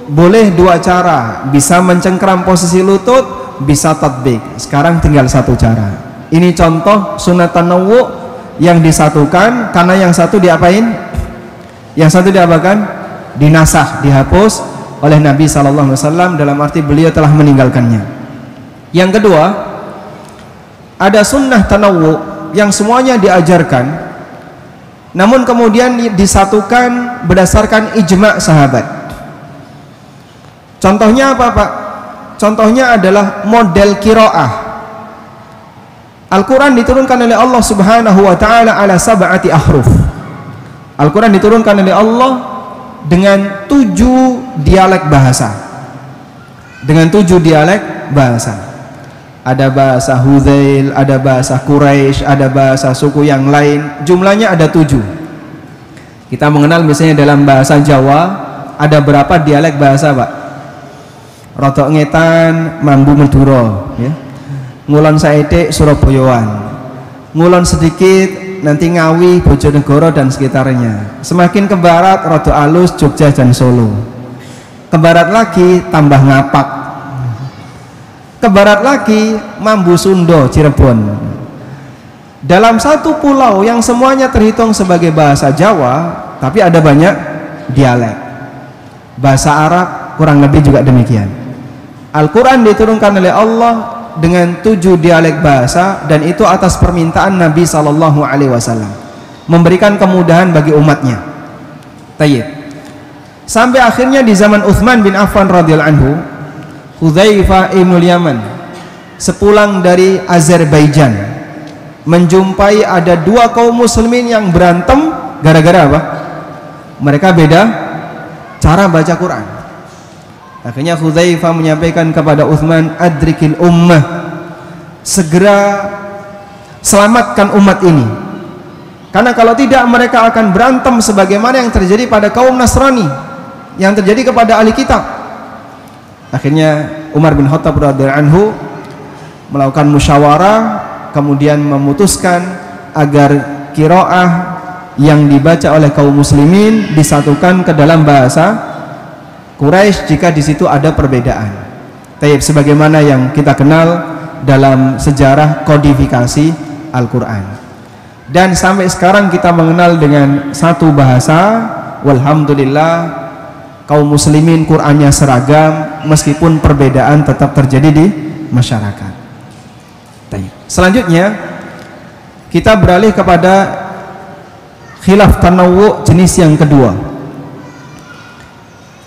boleh dua cara, bisa mencengkram posisi lutut, bisa tatbik. Sekarang tinggal satu cara. Ini contoh sunat tanawwu yang disatukan, karena yang satu diapain? Yang satu diapakan? Dinasah, dihapus oleh Nabi SAW, dalam arti beliau telah meninggalkannya. Yang kedua, ada sunnah tanawwu yang semuanya diajarkan, namun kemudian disatukan berdasarkan ijma' sahabat. Contohnya apa, Pak? Contohnya adalah model qiraah. Al-Quran diturunkan oleh Allah Subhanahu wa ta'ala ala sab'ati ahruf. Al-Quran diturunkan oleh Allah dengan 7 dialek bahasa. Dengan 7 dialek bahasa. Ada bahasa Hudzail, ada bahasa Quraisy, ada bahasa suku yang lain. Jumlahnya ada 7. Kita mengenal misalnya dalam bahasa Jawa ada berapa dialek bahasa, Pak? Rotok ngetan, mambu Madura, ya. Ngulon saithik Surabayaan, ngulon sedikit nanti Ngawi, Bojonegoro dan sekitarnya. Semakin ke barat rada alus Jogja dan Solo. Ke barat lagi tambah ngapak. Ke barat lagi mambu Sunda, Cirebon. Dalam satu pulau yang semuanya terhitung sebagai bahasa Jawa, tapi ada banyak dialek. Bahasa Arab kurang lebih juga demikian. Al-Quran diturunkan oleh Allah dengan 7 dialek bahasa, dan itu atas permintaan Nabi SAW, memberikan kemudahan bagi umatnya. Tayyib. Sampai akhirnya di zaman Utsman bin Affan radhiyallahu anhu, Hudzaifah ibnul Yaman sepulang dari Azerbaijan menjumpai ada 2 kaum muslimin yang berantem gara-gara apa? Mereka beda cara baca Quran. Akhirnya Hudzaifah menyampaikan kepada Utsman, adrikil ummah, segera selamatkan umat ini, karena kalau tidak mereka akan berantem sebagaimana yang terjadi pada kaum Nasrani, yang terjadi kepada ahli kitab. Akhirnya Umar bin Khattab radhiyallahu anhu melakukan musyawarah, kemudian memutuskan agar qiraah yang dibaca oleh kaum muslimin disatukan ke dalam bahasa Quraisy jika di situ ada perbedaan. Tayyib, sebagaimana yang kita kenal dalam sejarah kodifikasi Al-Quran. Dan sampai sekarang kita mengenal dengan satu bahasa. Walhamdulillah, kaum muslimin Qur'annya seragam, meskipun perbedaan tetap terjadi di masyarakat. Tayyib. Selanjutnya kita beralih kepada khilaf tanawwu jenis yang kedua.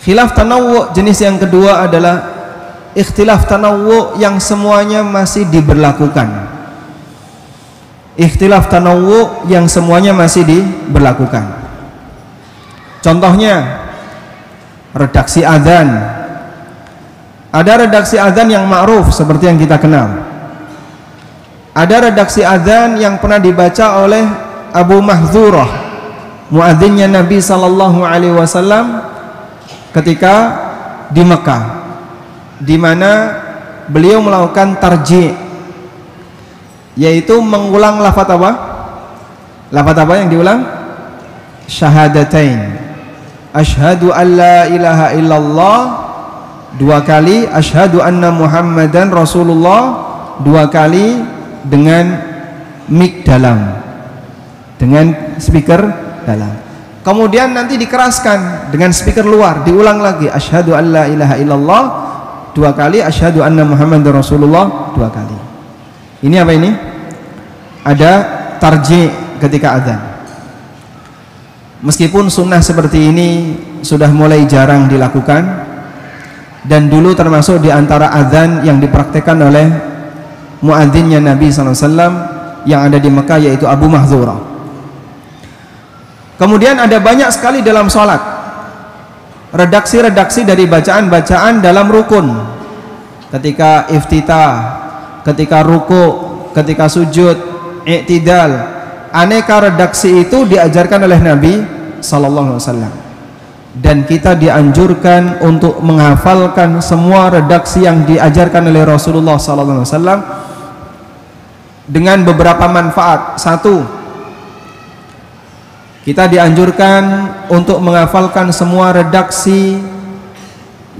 Khilaf tanawwu jenis yang kedua adalah ikhtilaf tanawwu yang semuanya masih diberlakukan. Ikhtilaf tanawwu yang semuanya masih diberlakukan. Contohnya redaksi adzan. Ada redaksi adzan yang ma'ruf seperti yang kita kenal. Ada redaksi adzan yang pernah dibaca oleh Abu Mahdzurah, muadzinnya Nabi sallallahu alaihi wasallam ketika di Mekah, di mana beliau melakukan tarji'. yaitu mengulang lafaz apa? Lafaz apa yang diulang? Syahadatain. Asyhadu an la ilaha illallah 2 kali, asyhadu anna Muhammadan Rasulullah 2 kali dengan mic dalam, dengan speaker dalam. Kemudian nanti dikeraskan dengan speaker luar, diulang lagi, asyhadu an la ilaha illallah 2 kali, asyhadu anna Muhammadar Rasulullah 2 kali. Ini apa ini? Ada tarji ketika adzan. Meskipun sunnah seperti ini sudah mulai jarang dilakukan, dan dulu termasuk di antara adzan yang dipraktekkan oleh muadzinnya Nabi SAW yang ada di Mekah, yaitu Abu Mahdzura. Kemudian ada banyak sekali dalam sholat redaksi-redaksi dari bacaan-bacaan dalam rukun, ketika iftitah, ketika ruku, ketika sujud, i'tidal. Aneka redaksi itu diajarkan oleh Nabi sallallahu alaihi wasallam, dan kita dianjurkan untuk menghafalkan semua redaksi yang diajarkan oleh Rasulullah sallallahu alaihi wasallam dengan beberapa manfaat. 1, kita dianjurkan untuk menghafalkan semua redaksi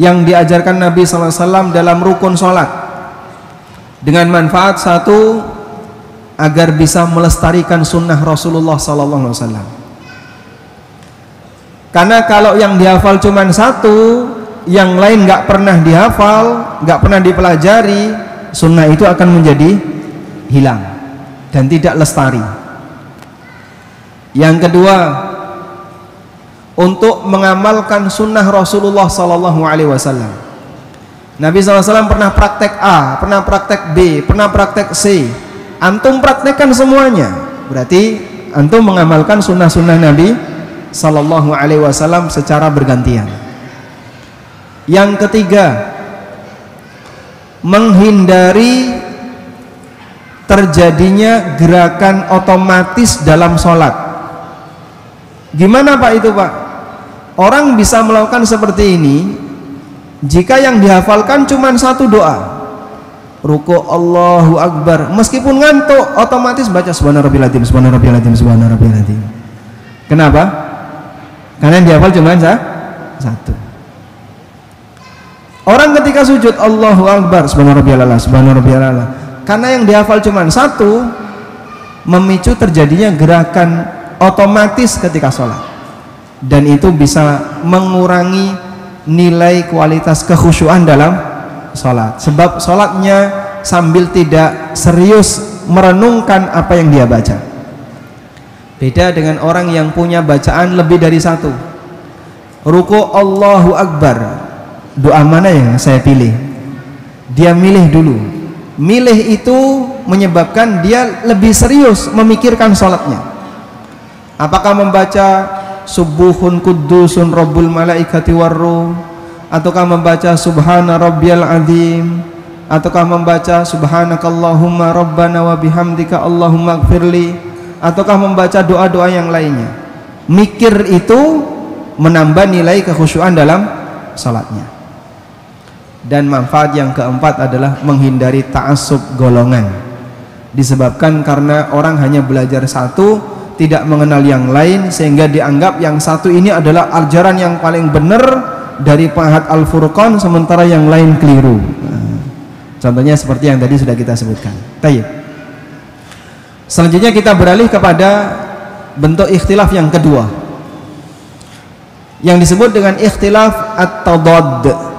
yang diajarkan Nabi sallallahu alaihi wasallam dalam rukun salat, dengan manfaat 1, agar bisa melestarikan sunnah Rasulullah sallallahu alaihi wasallam. Karena kalau yang dihafal cuma 1, yang lain nggak pernah dihafal, nggak pernah dipelajari, sunnah itu akan menjadi hilang dan tidak lestari. Yang kedua, untuk mengamalkan sunnah Rasulullah sallallahu alaihi wasallam. Nabi SAW pernah praktek A, pernah praktek B, pernah praktek C. Antum praktekkan semuanya, berarti antum mengamalkan sunnah-sunnah Nabi sallallahu alaihi wasallam secara bergantian. Yang ketiga, menghindari terjadinya gerakan otomatis dalam sholat. Gimana Pak itu Pak? Orang bisa melakukan seperti ini jika yang dihafalkan cuma 1 doa, ruku Allahu Akbar, meskipun ngantuk otomatis baca subhana rabbiyal azim, subhana rabbiyal azim, subhana rabbiyal azim. Kenapa? Karena yang dihafal cuma 1. Orang ketika sujud Allahu Akbar, subhana rabbiyal a'la, subhana rabbiyal a'la, karena yang dihafal cuma 1, memicu terjadinya gerakan otomatis ketika sholat, dan itu bisa mengurangi nilai kualitas kekhusyuan dalam sholat, sebab sholatnya sambil tidak serius merenungkan apa yang dia baca. Beda dengan orang yang punya bacaan lebih dari 1. Ruku Allahu Akbar, doa mana yang saya pilih? Dia milih dulu. Milih itu menyebabkan dia lebih serius memikirkan sholatnya. Apakah membaca Subuhun Kuddusun Rabbul Malaikati Warruh, ataukah membaca Subhana Rabbiyal Azim, ataukah membaca Subhanakallahumma Rabbana wa bihamdika Allahumma gfirli, ataukah membaca doa-doa yang lainnya. Mikir itu menambah nilai kekhusyuan dalam salatnya. Dan manfaat yang keempat adalah menghindari ta'assub golongan, disebabkan karena orang hanya belajar 1, tidak mengenal yang lain, sehingga dianggap yang 1 ini adalah ajaran yang paling benar dari Pahat Al-Furqan, sementara yang lain keliru. Contohnya seperti yang tadi sudah kita sebutkan. Tayyib. Selanjutnya kita beralih kepada bentuk ikhtilaf yang kedua, yang disebut dengan ikhtilaf at-tadad.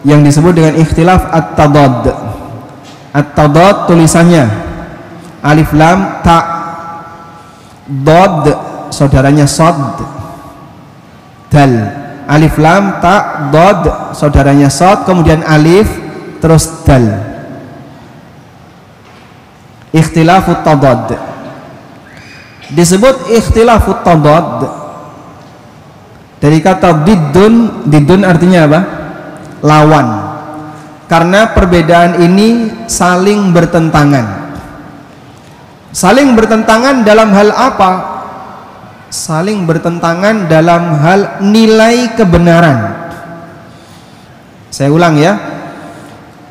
Yang disebut dengan ikhtilaf at-tadad. At-tadad tulisannya alif lam ta, dad saudaranya sad, dal. Alif lam ta dad saudaranya sad, kemudian alif terus dal. Ikhtilafut tadad disebut ikhtilafut tadad dari kata diddun. Diddun artinya apa? Lawan. Karena perbedaan ini saling bertentangan. Saling bertentangan dalam hal apa? Saling bertentangan dalam hal nilai kebenaran. Saya ulang ya.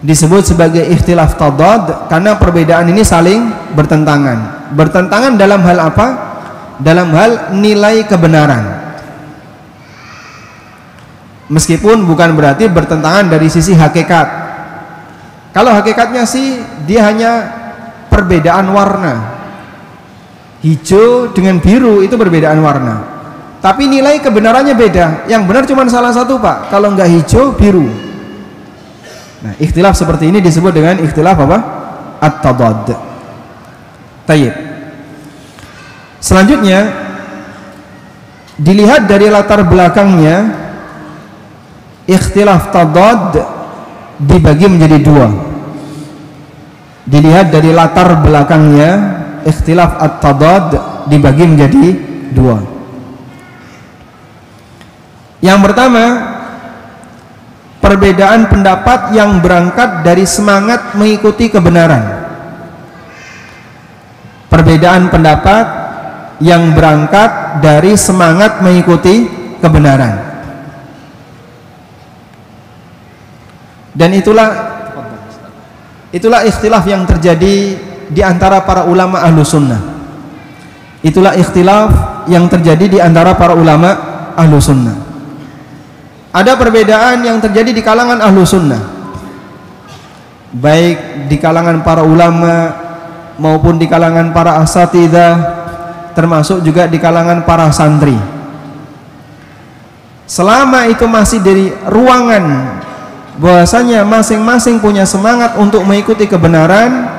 disebut sebagai ikhtilaf tadad karena perbedaan ini saling bertentangan. Bertentangan dalam hal apa? Dalam hal nilai kebenaran. Meskipun bukan berarti bertentangan dari sisi hakikat. Kalau hakikatnya sih dia hanya perbedaan warna. Hijau dengan biru itu perbedaan warna. Tapi nilai kebenarannya beda. Yang benar cuma salah satu, Pak. Kalau enggak hijau, biru. Nah, ikhtilaf seperti ini disebut dengan ikhtilaf apa? At-tadad. Tayyib. Selanjutnya dilihat dari latar belakangnya, ikhtilaf tadad dibagi menjadi dua. Dilihat dari latar belakangnya, ikhtilaf at-tadad dibagi menjadi dua. Yang pertama, perbedaan pendapat yang berangkat dari semangat mengikuti kebenaran. Perbedaan pendapat yang berangkat dari semangat mengikuti kebenaran. Dan itulah ikhtilaf yang terjadi di antara para ulama ahlu sunnah. Itulah ikhtilaf yang terjadi di antara para ulama ahlu sunnah. Ada perbedaan yang terjadi di kalangan ahlu sunnah, baik di kalangan para ulama maupun di kalangan para asatidzah, termasuk juga di kalangan para santri. Selama itu masih dari ruangan bahwasanya masing-masing punya semangat untuk mengikuti kebenaran,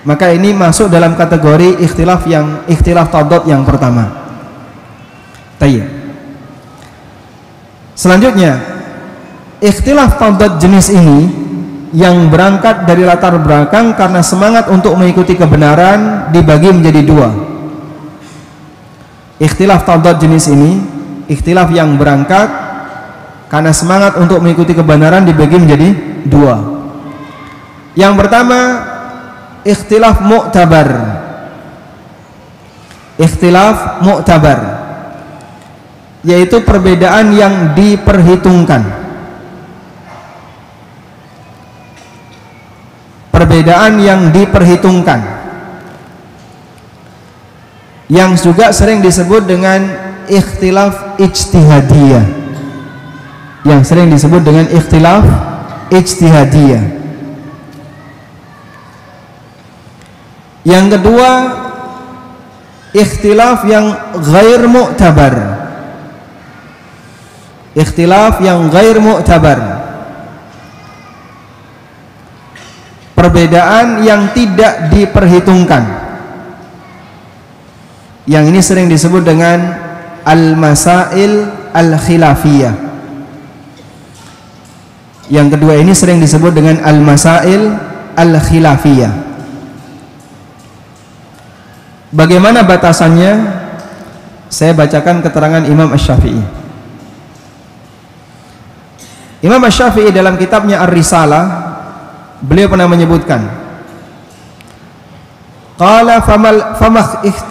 maka ini masuk dalam kategori ikhtilaf tadad yang pertama. Tayyib. Selanjutnya, ikhtilaf tadad jenis ini yang berangkat dari latar belakang karena semangat untuk mengikuti kebenaran dibagi menjadi dua. Ikhtilaf tadad jenis ini, ikhtilaf yang berangkat karena semangat untuk mengikuti kebenaran dibagi menjadi dua. Yang pertama, ikhtilaf mu'tabar. Ikhtilaf mu'tabar, yaitu perbedaan yang diperhitungkan. Perbedaan yang diperhitungkan, yang juga sering disebut dengan ikhtilaf ijtihadiyah. Yang sering disebut dengan ikhtilaf ijtihadiyah. Yang kedua, ikhtilaf yang ghair mu'tabar. Ikhtilaf yang ghair mu'tabar, perbedaan yang tidak diperhitungkan. Yang ini sering disebut dengan al-masail al-khilafiyah. Yang kedua ini sering disebut dengan al-masail al-khilafiyah. Bagaimana batasannya? Saya bacakan keterangan Imam Asy-Syafi'i. Imam Asy-Syafi'i dalam kitabnya Ar-Risalah, beliau pernah menyebutkan, qala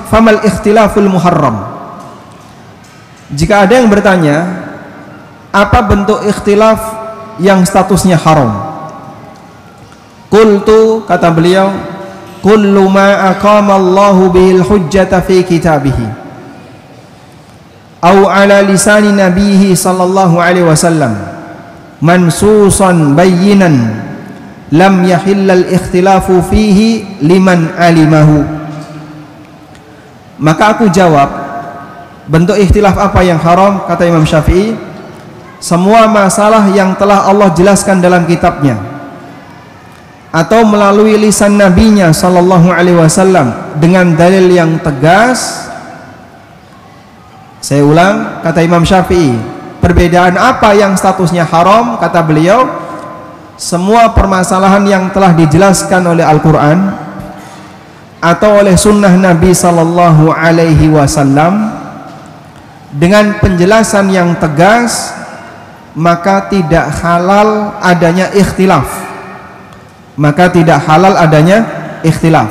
famal ikhtilaful muharram. Jika ada yang bertanya, apa bentuk ikhtilaf yang statusnya haram? Qultu, kata beliau, kullu ma aqama Allahu bihil hujjata fi kitabihi au ala lisani nabihi sallallahu alaihi wasallam mansusan bayyinan lam yahillal ikhtilafu fihi liman alimahu. Maka aku jawab, bentuk ikhtilaf apa yang haram? Kata Imam Syafi'i, semua masalah yang telah Allah jelaskan dalam kitabnya atau melalui lisan nabinya sallallahu alaihi wasallam dengan dalil yang tegas. Saya ulang, kata Imam Syafi'i, perbedaan apa yang statusnya haram? Kata beliau, semua permasalahan yang telah dijelaskan oleh Al-Quran atau oleh sunnah Nabi sallallahu alaihi wasallam dengan penjelasan yang tegas, maka tidak halal adanya ikhtilaf. Maka tidak halal adanya ikhtilaf.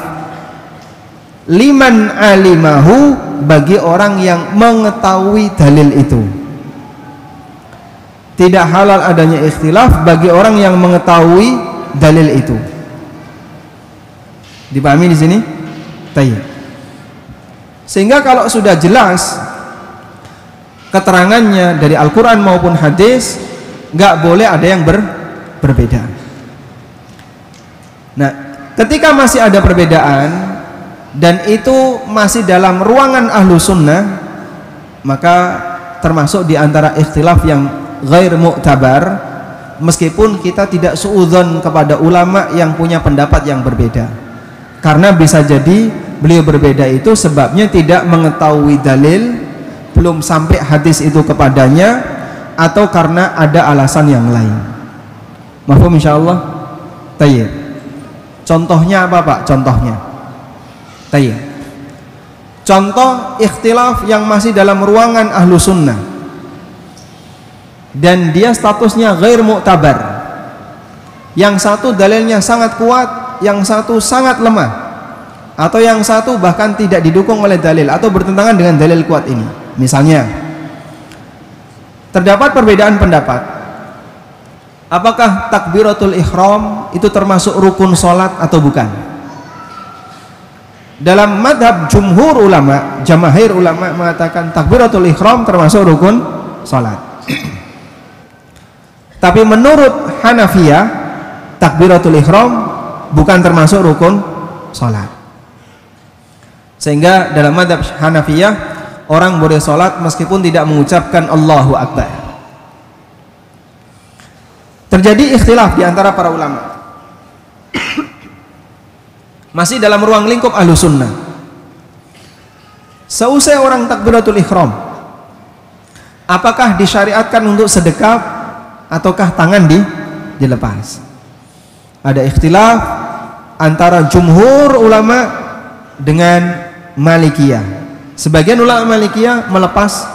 Liman alimahu, bagi orang yang mengetahui dalil itu. Tidak halal adanya ikhtilaf bagi orang yang mengetahui dalil itu. Dipahami di sini? Tayyib. Sehingga kalau sudah jelas keterangannya dari Al-Quran maupun hadis, nggak boleh ada yang berbeda. Nah, ketika masih ada perbedaan dan itu masih dalam ruangan ahlu sunnah, maka termasuk di antara ikhtilaf yang ghair mu'tabar, meskipun kita tidak suudzon kepada ulama yang punya pendapat yang berbeda, karena bisa jadi beliau berbeda itu sebabnya tidak mengetahui dalil, belum sampai hadis itu kepadanya, atau karena ada alasan yang lain. Mafhum insyaallah? Tayyib. Contohnya apa Pak? Contohnya tayyib. Contoh ikhtilaf yang masih dalam ruangan ahlu sunnah dan dia statusnya ghair mu'tabar. Yang satu dalilnya sangat kuat, yang satu sangat lemah, atau yang satu bahkan tidak didukung oleh dalil atau bertentangan dengan dalil kuat ini. Misalnya, terdapat perbedaan pendapat, apakah takbiratul ihram itu termasuk rukun sholat atau bukan? Dalam madhab jumhur ulama, jamaahir ulama mengatakan takbiratul ihram termasuk rukun sholat. Tapi menurut Hanafiyah, takbiratul ihram bukan termasuk rukun sholat. Sehingga dalam madhab Hanafiyah, orang boleh sholat meskipun tidak mengucapkan Allahu Akbar. Terjadi ikhtilaf di antara para ulama, masih dalam ruang lingkup ahlu sunnah. Seusai orang takbiratul ihram, apakah disyariatkan untuk sedekap ataukah tangan dilepas? Ada ikhtilaf antara jumhur ulama dengan Malikiyah. Sebagian ulama Malikiyah melepas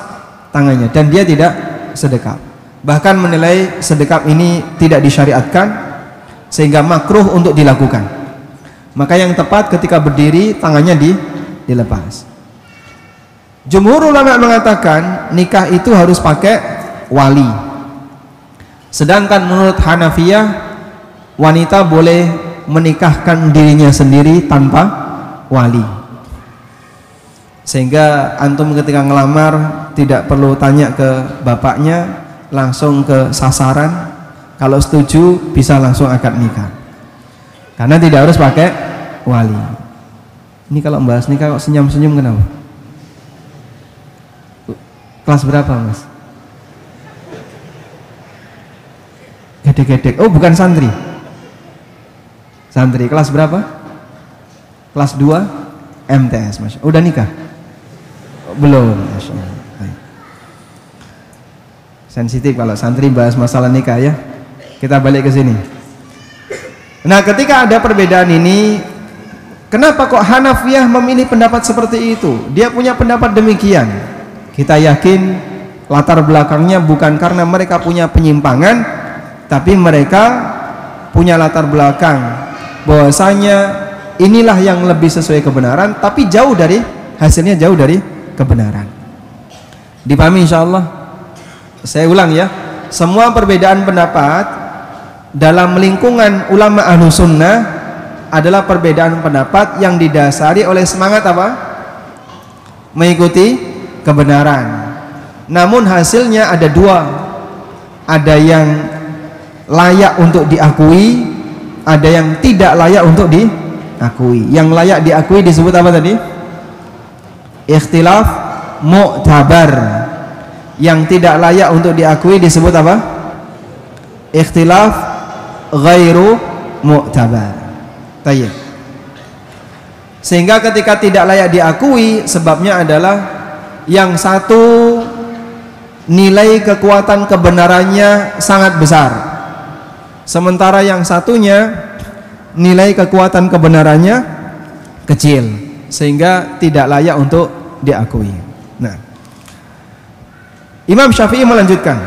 tangannya dan dia tidak sedekap, bahkan menilai sedekap ini tidak disyariatkan sehingga makruh untuk dilakukan. Maka yang tepat ketika berdiri tangannya dilepas. Jumhur ulama mengatakan nikah itu harus pakai wali. Sedangkan menurut Hanafiyah, wanita boleh menikahkan dirinya sendiri tanpa wali. Sehingga antum ketika ngelamar tidak perlu tanya ke bapaknya, langsung ke sasaran. Kalau setuju bisa langsung akad nikah, karena tidak harus pakai wali. Ini kalau membahas nikah kok senyum-senyum kenapa? Kelas berapa Mas? Gedek-gedek. Oh bukan santri. Santri kelas berapa? Kelas 2 MTS Mas. Udah nikah? Belum. Sensitif kalau santri bahas masalah nikah ya. Kita balik ke sini. Nah, ketika ada perbedaan ini, kenapa kok Hanafiyah memilih pendapat seperti itu? Dia punya pendapat demikian. Kita yakin latar belakangnya bukan karena mereka punya penyimpangan, tapi mereka punya latar belakang bahwasanya inilah yang lebih sesuai kebenaran, tapi jauh dari hasilnya, jauh dari kebenaran. Dipahami insyaallah? Saya ulang ya, semua perbedaan pendapat dalam lingkungan ulama ahlu sunnah adalah perbedaan pendapat yang didasari oleh semangat apa? Mengikuti kebenaran. Namun hasilnya ada dua, ada yang layak untuk diakui, ada yang tidak layak untuk diakui. Yang layak diakui disebut apa tadi? Ikhtilaf mu'tabar. Yang tidak layak untuk diakui disebut apa? Ikhtilaf ghairu mu'tabar. Tayyib. Sehingga ketika tidak layak diakui, sebabnya adalah yang satu nilai kekuatan kebenarannya sangat besar, sementara yang satunya nilai kekuatan kebenarannya kecil, sehingga tidak layak untuk diakui. Nah, Imam Syafi'i melanjutkan,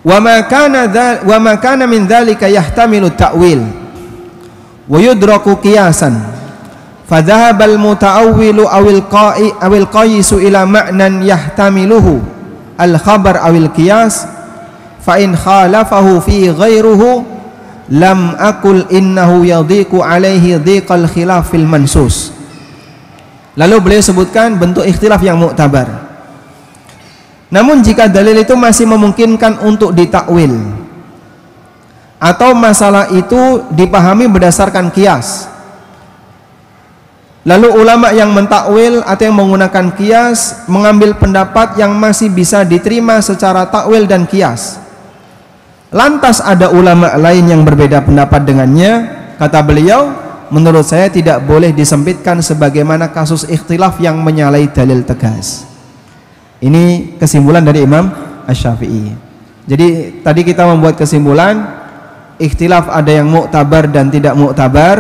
wa ma kana min dzalika yahtamilu ta'wil wa yudraku qiyasan fadhahaba al-muta'awwilu awil qayisu ila ma'nan yahtamiluhu al-khabar awil qiyas fa in khalafahu fi ghairuhu lam aqul innahu yadhiqu alaihi dhiqal khilafil mansus. Lalu beliau sebutkan bentuk ikhtilaf yang mu'tabar. Namun jika dalil itu masih memungkinkan untuk ditakwil atau masalah itu dipahami berdasarkan qiyas, lalu ulama yang mentakwil atau yang menggunakan qiyas mengambil pendapat yang masih bisa diterima secara takwil dan qiyas, lantas ada ulama lain yang berbeda pendapat dengannya, kata beliau, menurut saya tidak boleh disempitkan sebagaimana kasus ikhtilaf yang menyalahi dalil tegas. Ini kesimpulan dari Imam Asy-Syafi'i. Jadi tadi kita membuat kesimpulan ikhtilaf ada yang mu'tabar dan tidak mu'tabar.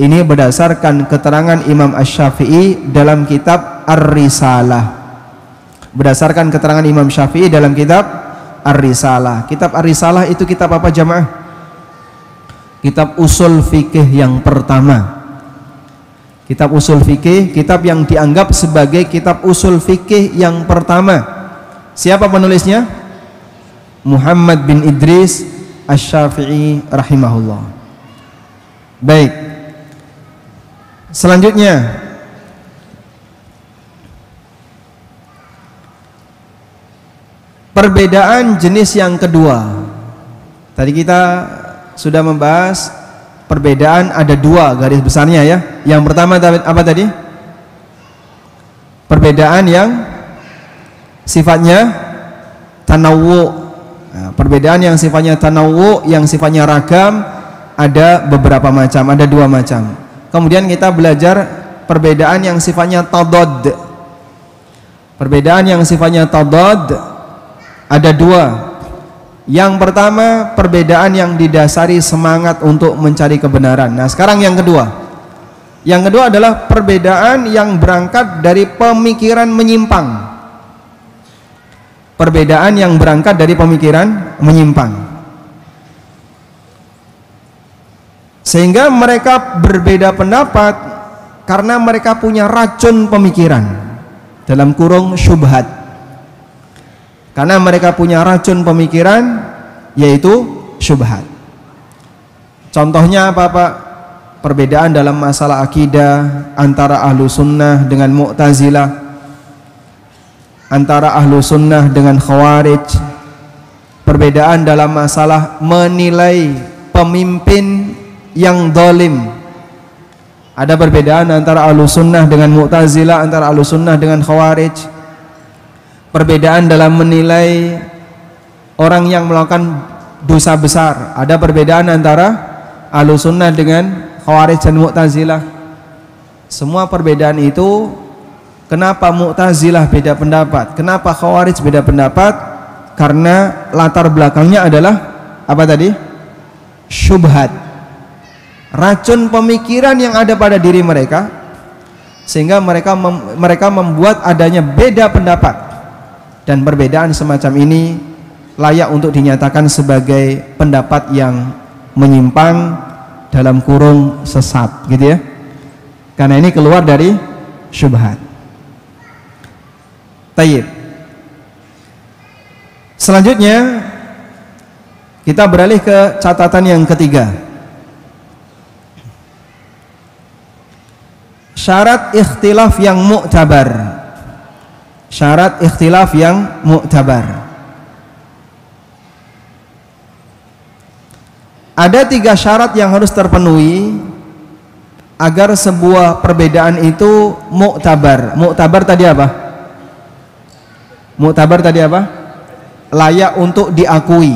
Ini berdasarkan keterangan Imam Asy-Syafi'i dalam kitab Ar-Risalah. Berdasarkan keterangan Imam Syafi'i dalam kitab Ar-Risalah. Kitab Ar-Risalah itu kitab apa jamaah? Kitab usul fikih yang pertama. Kitab usul fikih, kitab yang dianggap sebagai kitab usul fikih yang pertama. Siapa penulisnya? Muhammad bin Idris Asy-Syafi'i rahimahullah. Baik. Selanjutnya, perbedaan jenis yang kedua. Tadi kita sudah membahas perbedaan ada dua garis besarnya ya. Yang pertama apa tadi? Perbedaan yang sifatnya tanawwu. Nah, perbedaan yang sifatnya tanawwu, yang sifatnya ragam, ada beberapa macam, ada dua macam. Kemudian kita belajar perbedaan yang sifatnya tadad. Perbedaan yang sifatnya tadad ada dua. Yang pertama, perbedaan yang didasari semangat untuk mencari kebenaran. Nah, sekarang yang kedua. Yang kedua adalah perbedaan yang berangkat dari pemikiran menyimpang. Perbedaan yang berangkat dari pemikiran menyimpang. Sehingga mereka berbeda pendapat karena mereka punya racun pemikiran. Dalam kurung syubhat. Karena mereka punya racun pemikiran, yaitu syubhat. Contohnya apa Pak? Perbedaan dalam masalah akidah antara ahlu sunnah dengan mu'tazilah, antara ahlu sunnah dengan khawarij. Perbedaan dalam masalah menilai pemimpin yang zalim. Ada perbedaan antara ahlu sunnah dengan mu'tazilah, antara ahlu sunnah dengan khawarij. Perbedaan dalam menilai orang yang melakukan dosa besar. Ada perbedaan antara Ahlussunnah dengan Khawarij dan Mu'tazilah. Semua perbedaan itu, kenapa Mu'tazilah beda pendapat, kenapa Khawarij beda pendapat? Karena latar belakangnya adalah apa tadi? Syubhat. Racun pemikiran yang ada pada diri mereka, sehingga mereka membuat adanya beda pendapat. Dan perbedaan semacam ini layak untuk dinyatakan sebagai pendapat yang menyimpang, dalam kurung sesat, gitu ya. Karena ini keluar dari syubhat. Tayyib. Selanjutnya kita beralih ke catatan yang ketiga. Syarat ikhtilaf yang mu'tabar. Syarat ikhtilaf yang mu'tabar. Ada 3 syarat yang harus terpenuhi agar sebuah perbedaan itu mu'tabar. Mu'tabar tadi apa? Mu'tabar tadi apa? Layak untuk diakui.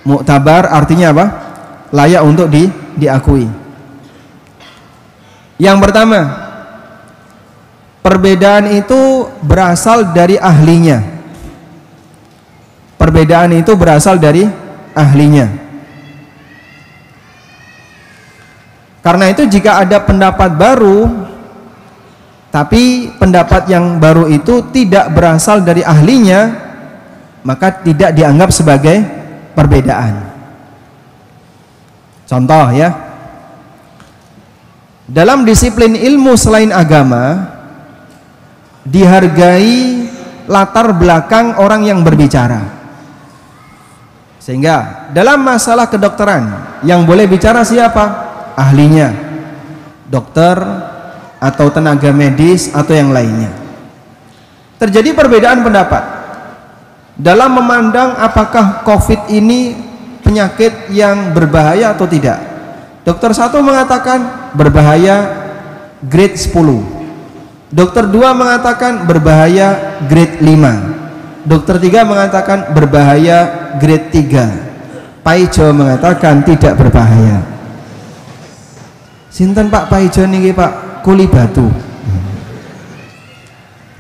Mu'tabar artinya apa? Layak untuk diakui. Yang pertama, perbedaan itu berasal dari ahlinya. Perbedaan itu berasal dari ahlinya. Karena itu jika ada pendapat baru, tapi pendapat yang baru itu tidak berasal dari ahlinya, maka tidak dianggap sebagai perbedaan. Contoh ya, dalam disiplin ilmu selain agama, dihargai latar belakang orang yang berbicara. Sehingga dalam masalah kedokteran yang boleh bicara siapa? Ahlinya, dokter atau tenaga medis atau yang lainnya. Terjadi perbedaan pendapat dalam memandang apakah COVID ini penyakit yang berbahaya atau tidak. Dokter 1 mengatakan berbahaya grade 10, dokter 2 mengatakan berbahaya grade 5, dokter 3 mengatakan berbahaya grade 3. Paijo mengatakan tidak berbahaya. Sinten Pak Paijo niki Pak? Kuli Batu.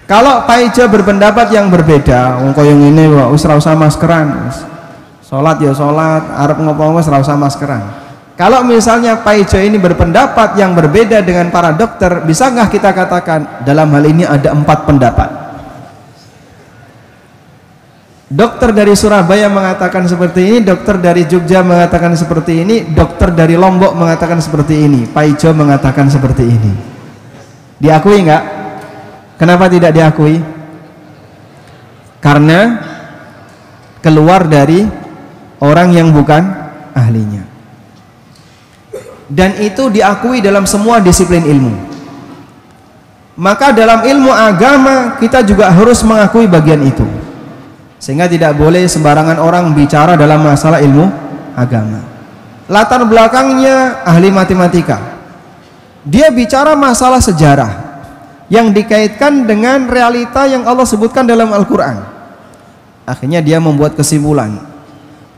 Kalau Paijo berpendapat yang berbeda, wong koyo ngene kok wis ora usah maskeran. Salat ya salat, arep ngopo wis ora usah maskeran. Kalau misalnya Paijo ini berpendapat yang berbeda dengan para dokter, bisa nggak kita katakan dalam hal ini ada 4 pendapat? Dokter dari Surabaya mengatakan seperti ini, dokter dari Jogja mengatakan seperti ini, dokter dari Lombok mengatakan seperti ini, Paijo mengatakan seperti ini. Diakui nggak? Kenapa tidak diakui? Karena keluar dari orang yang bukan ahlinya. Dan itu diakui dalam semua disiplin ilmu. Maka dalam ilmu agama kita juga harus mengakui bagian itu. Sehingga tidak boleh sembarangan orang bicara dalam masalah ilmu agama. Latar belakangnya ahli matematika. Dia bicara masalah sejarah yang dikaitkan dengan realita yang Allah sebutkan dalam Al-Quran. Akhirnya dia membuat kesimpulan,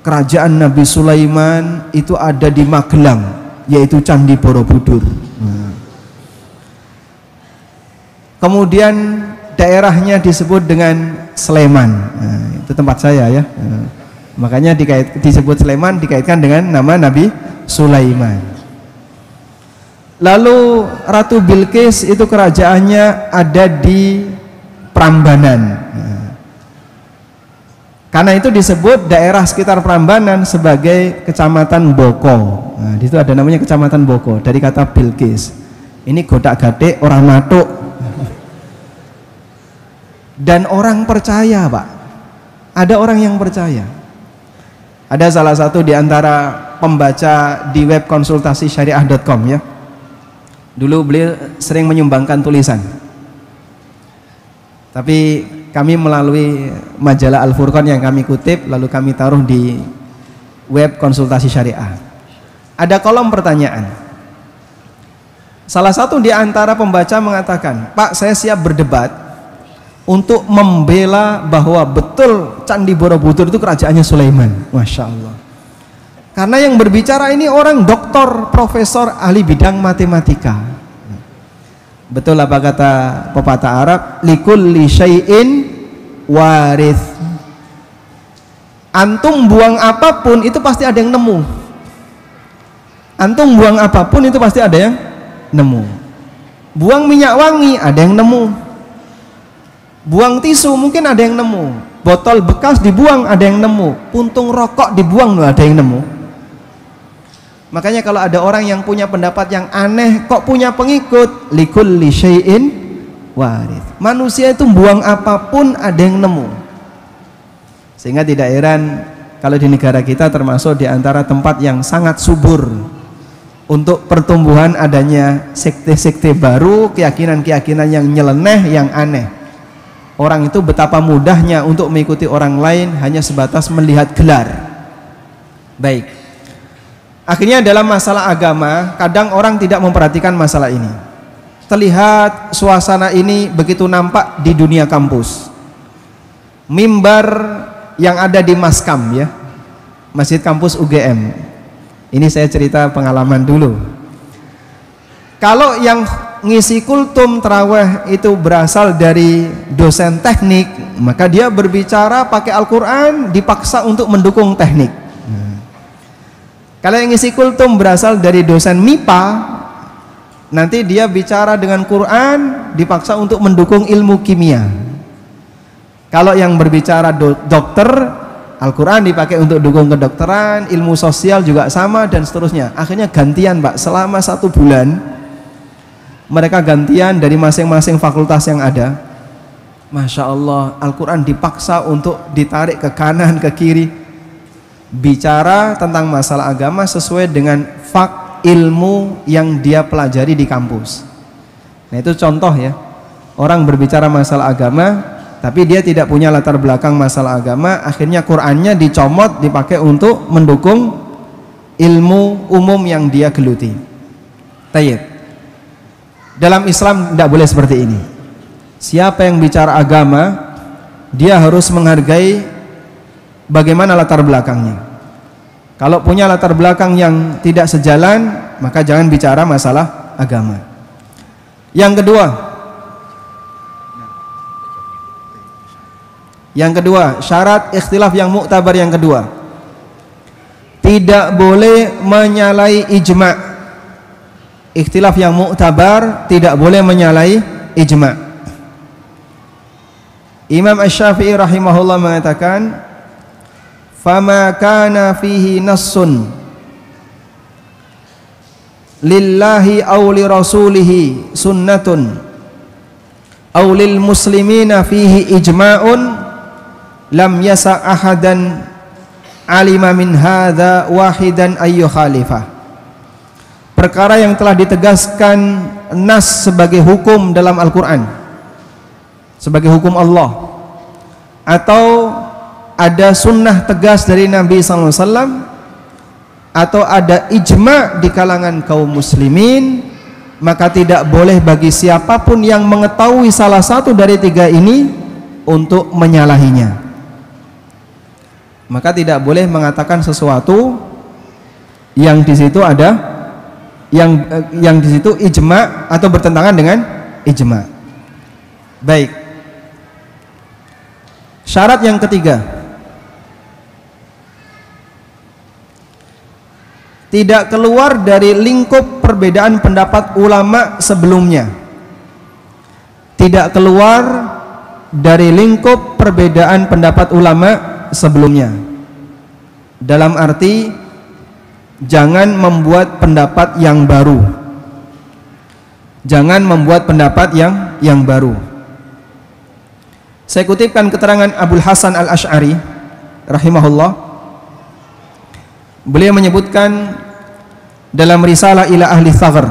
kerajaan Nabi Sulaiman itu ada di Magelang, yaitu Candi Borobudur. Kemudian daerahnya disebut dengan Sleman. Itu tempat saya ya. Makanya disebut Sleman dikaitkan dengan nama Nabi Sulaiman. Lalu Ratu Bilqis itu kerajaannya ada di Prambanan. Karena itu disebut daerah sekitar Prambanan sebagai Kecamatan Boko. Nah, di situ ada namanya Kecamatan Boko dari kata Bilqis. Ini godak-gadik orang matuk. Dan orang percaya, Pak. Ada orang yang percaya. Ada salah satu di antara pembaca di web konsultasi syariah.com ya. Dulu beliau sering menyumbangkan tulisan. Tapi kami melalui majalah Al-Furqan yang kami kutip lalu kami taruh di web konsultasi syariah. Ada kolom pertanyaan. Salah satu di antara pembaca mengatakan, "Pak, saya siap berdebat untuk membela bahwa betul Candi Borobudur itu kerajaannya Sulaiman." Masya Allah. Karena yang berbicara ini orang doktor, profesor, ahli bidang matematika. Betul apa kata pepatah Arab? Likulli syai'in warith. Antum buang apapun itu pasti ada yang nemu. Antum buang apapun itu pasti ada yang nemu. Buang minyak wangi ada yang nemu. Buang tisu mungkin ada yang nemu. Botol bekas dibuang ada yang nemu. Puntung rokok dibuang ada yang nemu. Makanya kalau ada orang yang punya pendapat yang aneh kok punya pengikut, likulli syai'in warith. Manusia itu buang apapun ada yang nemu. Sehingga tidak heran kalau di negara kita termasuk di antara tempat yang sangat subur untuk pertumbuhan adanya sekte-sekte baru, keyakinan-keyakinan yang nyeleneh, yang aneh. Orang itu betapa mudahnya untuk mengikuti orang lain hanya sebatas melihat gelar. Baik. Akhirnya dalam masalah agama, kadang orang tidak memperhatikan masalah ini. Terlihat suasana ini begitu nampak di dunia kampus. Mimbar yang ada di Maskam ya, Masjid Kampus UGM. Ini saya cerita pengalaman dulu. Kalau yang ngisi kultum tarawih itu berasal dari dosen teknik, maka dia berbicara pakai Al-Quran dipaksa untuk mendukung teknik. Kalau yang ngisi kultum berasal dari dosen MIPA, nanti dia bicara dengan Quran dipaksa untuk mendukung ilmu kimia. Kalau yang berbicara dokter, Al-Quran dipakai untuk dukung kedokteran, ilmu sosial juga sama dan seterusnya. Akhirnya gantian Pak, selama 1 bulan mereka gantian dari masing-masing fakultas yang ada. Masya Allah, Al-Quran dipaksa untuk ditarik ke kanan, ke kiri. bicara tentang masalah agama sesuai dengan ilmu yang dia pelajari di kampus. Nah itu contoh ya, orang berbicara masalah agama tapi dia tidak punya latar belakang masalah agama, akhirnya Qur'annya dicomot dipakai untuk mendukung ilmu umum yang dia geluti. Tayyib. Dalam Islam tidak boleh seperti ini. Siapa yang bicara agama, dia harus menghargai bagaimana latar belakangnya. Kalau punya latar belakang yang tidak sejalan, maka jangan bicara masalah agama. Yang kedua, syarat ikhtilaf yang muktabar yang kedua, tidak boleh menyalahi ijma'. Ikhtilaf yang muktabar tidak boleh menyalahi ijma'. Imam Asy-Syafi'i rahimahullah mengatakan, fama kana fihi nassun lillahi aw li rasulihi sunnatun aw lil muslimina fihi ijma'un lam yasa ahadan alima min hadza wahidan ayyu khalifah. Perkara yang telah ditegaskan nas sebagai hukum dalam Al-Qur'an, sebagai hukum Allah, atau ada sunnah tegas dari Nabi SAW, atau ada ijma' di kalangan kaum muslimin, maka tidak boleh bagi siapapun yang mengetahui salah satu dari tiga ini untuk menyalahinya. Maka tidak boleh mengatakan sesuatu yang di situ ada yang di situ ijma' atau bertentangan dengan ijma'. Baik. Syarat yang ketiga, tidak keluar dari lingkup perbedaan pendapat ulama sebelumnya. Tidak keluar dari lingkup perbedaan pendapat ulama sebelumnya. Dalam arti jangan membuat pendapat yang baru. Jangan membuat pendapat yang baru. Saya kutipkan keterangan Abul Hasan Al-Asy'ari rahimahullah. Beliau menyebutkan dalam risalah ila ahli thaghr,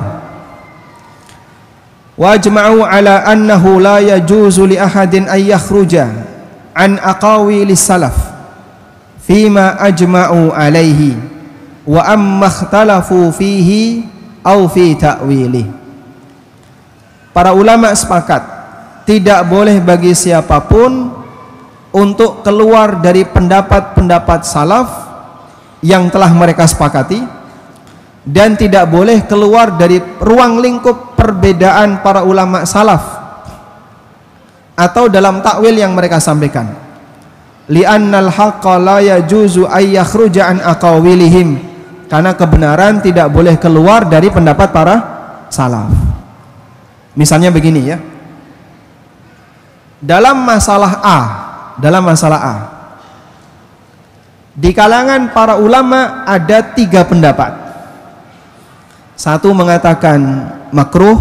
wa ajma'u ala annahu la yajuzu li ahadin ay yakhruja an aqawilis salaf fima ajma'u alaihi wa amma ikhtalafu fihi aw fi ta'wilih. Para ulama sepakat tidak boleh bagi siapapun untuk keluar dari pendapat-pendapat salaf yang telah mereka sepakati, dan tidak boleh keluar dari ruang lingkup perbedaan para ulama salaf atau dalam takwil yang mereka sampaikan. Li'annal haqqa la yajuzu ay yakhruja an aqawilihim, karena kebenaran tidak boleh keluar dari pendapat para salaf. Misalnya begini ya, dalam masalah A, di kalangan para ulama ada 3 pendapat. Satu mengatakan makruh,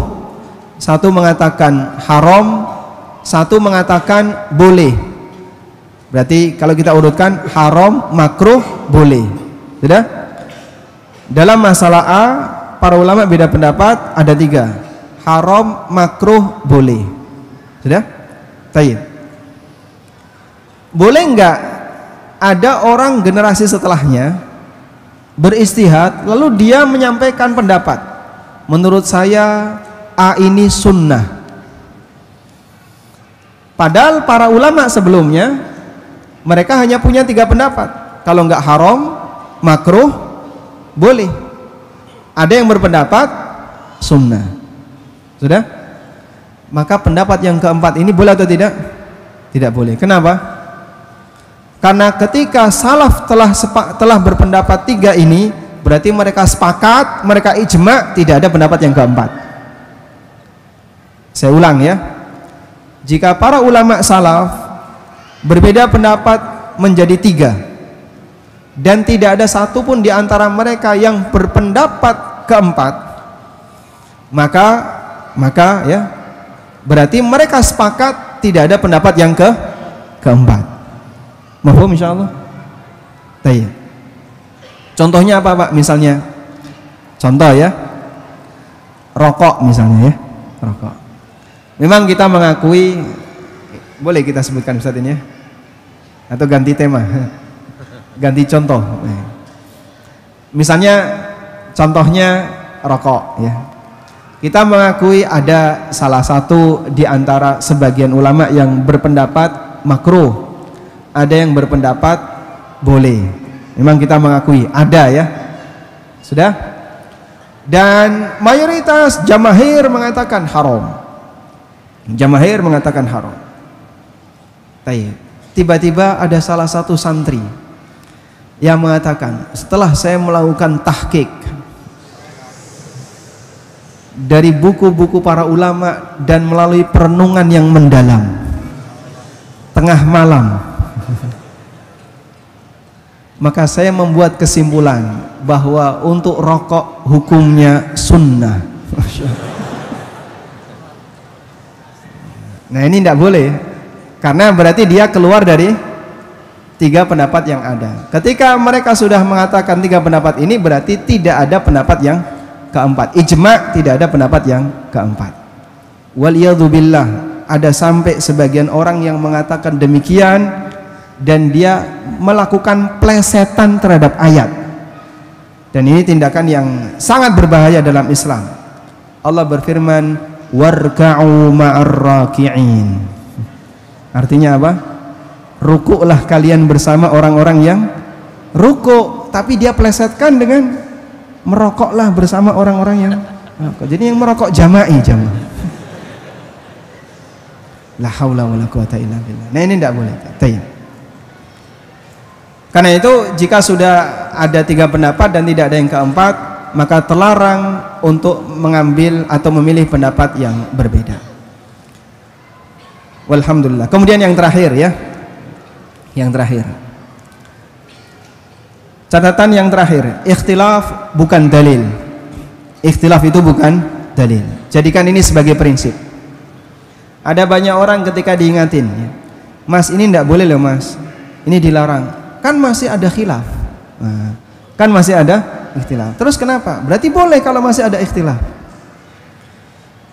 satu mengatakan haram, satu mengatakan boleh. Berarti kalau kita urutkan haram, makruh, boleh. Sudah? Dalam masalah A, para ulama beda pendapat, ada 3. Haram, makruh, boleh. Sudah? Tayyib. Boleh enggak ada orang generasi setelahnya beristihad lalu dia menyampaikan pendapat, menurut saya A ini sunnah, padahal para ulama sebelumnya mereka hanya punya 3 pendapat. Kalau enggak haram, makruh, boleh. Ada yang berpendapat sunnah. Sudah? Maka pendapat yang keempat ini boleh atau tidak? Tidak boleh. Kenapa? Karena ketika salaf telah berpendapat 3 ini, berarti mereka sepakat, mereka ijma', tidak ada pendapat yang keempat. Saya ulang ya, jika para ulama salaf berbeda pendapat menjadi 3 dan tidak ada satupun di antara mereka yang berpendapat keempat, maka ya berarti mereka sepakat tidak ada pendapat yang keempat. Mahfum insyaallah. Baik. Contohnya apa Pak? Misalnya, contoh ya, rokok misalnya ya, rokok. Memang kita mengakui, boleh kita sebutkan Ustaz ini ya? Atau ganti tema, ganti contoh. Misalnya, contohnya rokok ya. Kita mengakui ada salah satu di antara sebagian ulama yang berpendapat makruh, ada yang berpendapat boleh. Memang kita mengakui ada ya, sudah. Dan mayoritas jamaahir mengatakan haram. Jamaahir mengatakan haram. Tiba-tiba ada salah satu santri yang mengatakan, setelah saya melakukan tahqiq dari buku-buku para ulama dan melalui perenungan yang mendalam, tengah malam, maka saya membuat kesimpulan bahwa untuk rokok hukumnya sunnah. Nah ini tidak boleh, karena berarti dia keluar dari 3 pendapat yang ada. Ketika mereka sudah mengatakan 3 pendapat ini, berarti tidak ada pendapat yang keempat. Ijma' tidak ada pendapat yang keempat. Waliyadzubillah, ada sampai sebagian orang yang mengatakan demikian, dan dia melakukan plesetan terhadap ayat. Dan ini tindakan yang sangat berbahaya dalam Islam. Allah berfirman, warka'u ma'ar raki'in. Artinya apa? Rukuklah kalian bersama orang-orang yang rukuk, tapi dia plesetkan dengan merokoklah bersama orang-orang yang merokok. Jadi yang merokok jama'i. La haula wala quwata illa billah. Nah ini tidak boleh. Karena itu jika sudah ada 3 pendapat dan tidak ada yang keempat, maka terlarang untuk mengambil atau memilih pendapat yang berbeda. Walhamdulillah. Kemudian yang terakhir ya, yang terakhir, catatan yang terakhir, ikhtilaf bukan dalil. Ikhtilaf itu bukan dalil. Jadikan ini sebagai prinsip. Ada banyak orang ketika diingatin, Mas ini tidak boleh loh Mas, ini dilarang. Kan masih ada khilaf. Nah, kan masih ada ikhtilaf. Terus kenapa? Berarti boleh kalau masih ada ikhtilaf.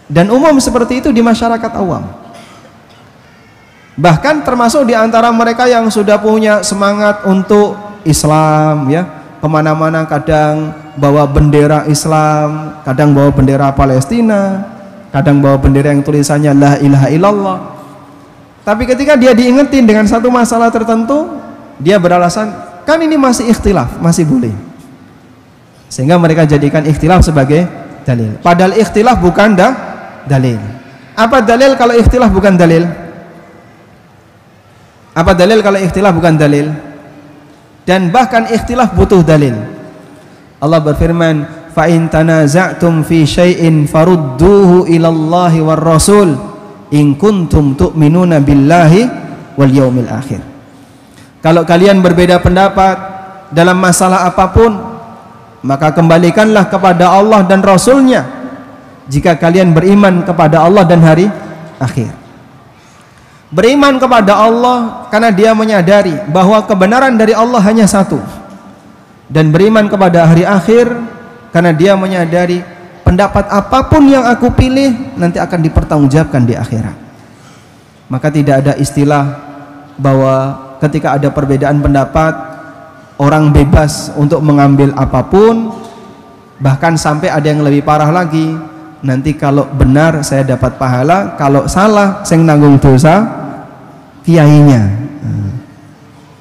Dan umum seperti itu di masyarakat awam. Bahkan termasuk di antara mereka yang sudah punya semangat untuk Islam ya, kemana-mana kadang bawa bendera Islam, kadang bawa bendera Palestina, kadang bawa bendera yang tulisannya la ilaha illallah. Tapi ketika dia diingetin dengan satu masalah tertentu, dia beralasan, kan ini masih ikhtilaf, masih boleh. Sehingga mereka jadikan ikhtilaf sebagai dalil. Padahal ikhtilaf bukan dalil. Apa dalil kalau ikhtilaf bukan dalil? Apa dalil kalau ikhtilaf bukan dalil? Dan bahkan ikhtilaf butuh dalil. Allah berfirman, fa in tanaza'tum fi syai'in farudduhu ilallahi war rasul in kuntum tu'minuna billahi wal yaumil akhir. Kalau kalian berbeda pendapat dalam masalah apapun, maka kembalikanlah kepada Allah dan Rasulnya jika kalian beriman kepada Allah dan hari akhir. Beriman kepada Allah karena dia menyadari bahwa kebenaran dari Allah hanya satu, dan beriman kepada hari akhir karena dia menyadari pendapat apapun yang aku pilih nanti akan dipertanggungjawabkan di akhirat. Maka tidak ada istilah bahwa ketika ada perbedaan pendapat orang bebas untuk mengambil apapun, bahkan sampai ada yang lebih parah lagi, nanti kalau benar saya dapat pahala, kalau salah saya nanggung dosa kiainya.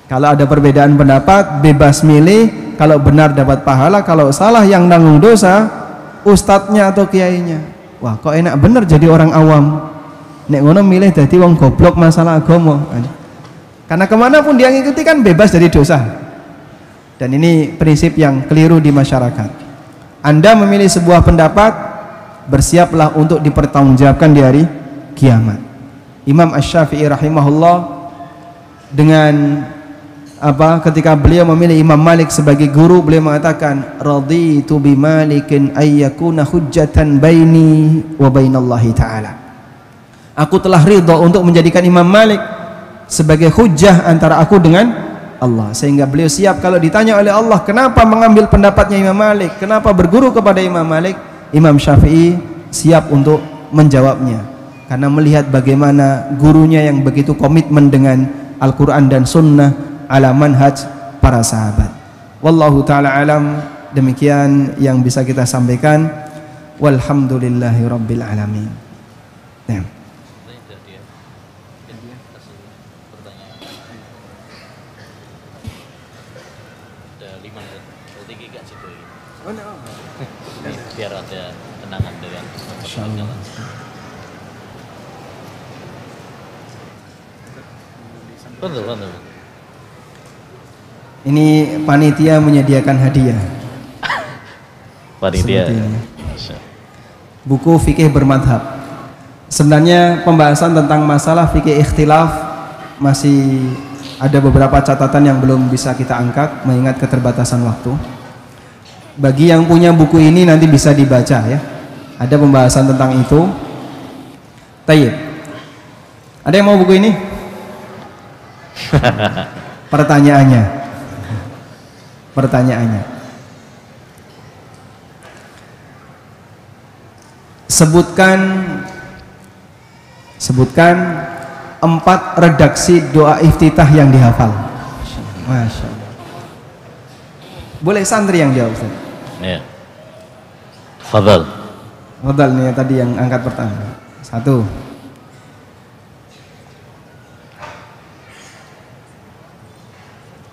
Kalau ada perbedaan pendapat bebas milih, kalau benar dapat pahala, kalau salah yang nanggung dosa ustadznya atau kiainya. Wah kok enak bener jadi orang awam, nek ngono milih dadi wong goblok masalah agama. Karena kemanapun dia ngikuti kan bebas dari dosa. Dan ini prinsip yang keliru di masyarakat. Anda memilih sebuah pendapat, bersiaplah untuk dipertanggungjawabkan di hari kiamat. Imam Asy-Syafi'i rahimahullah dengan ketika beliau memilih Imam Malik sebagai guru, beliau mengatakan, raditu bi Malikin ayyakuna hujjatan baini wa bainallahi ta'ala. Aku telah ridha untuk menjadikan Imam Malik sebagai hujjah antara aku dengan Allah, sehingga beliau siap kalau ditanya oleh Allah kenapa mengambil pendapatnya Imam Malik, kenapa berguru kepada Imam Malik, Imam Syafi'i siap untuk menjawabnya karena melihat bagaimana gurunya yang begitu komitmen dengan Al-Quran dan Sunnah ala manhaj para sahabat. Wallahu ta'ala alam, demikian yang bisa kita sampaikan. Walhamdulillahi rabbil alamin. Nah. Biar ada kenangan dengan Insyaallah. Betul. Ini panitia menyediakan hadiah. Panitia. Buku fikih bermadhab. Sebenarnya pembahasan tentang masalah fikih ikhtilaf masih ada beberapa catatan yang belum bisa kita angkat mengingat keterbatasan waktu. Bagi yang punya buku ini nanti bisa dibaca ya. Ada pembahasan tentang itu. Tayyib. Ada yang mau buku ini? Pertanyaannya. Sebutkan 4 redaksi doa iftitah yang dihafal. Masya Allah. Boleh santri yang jawab, Ustaz? Ya. Fadal nih tadi yang angkat pertama. 1.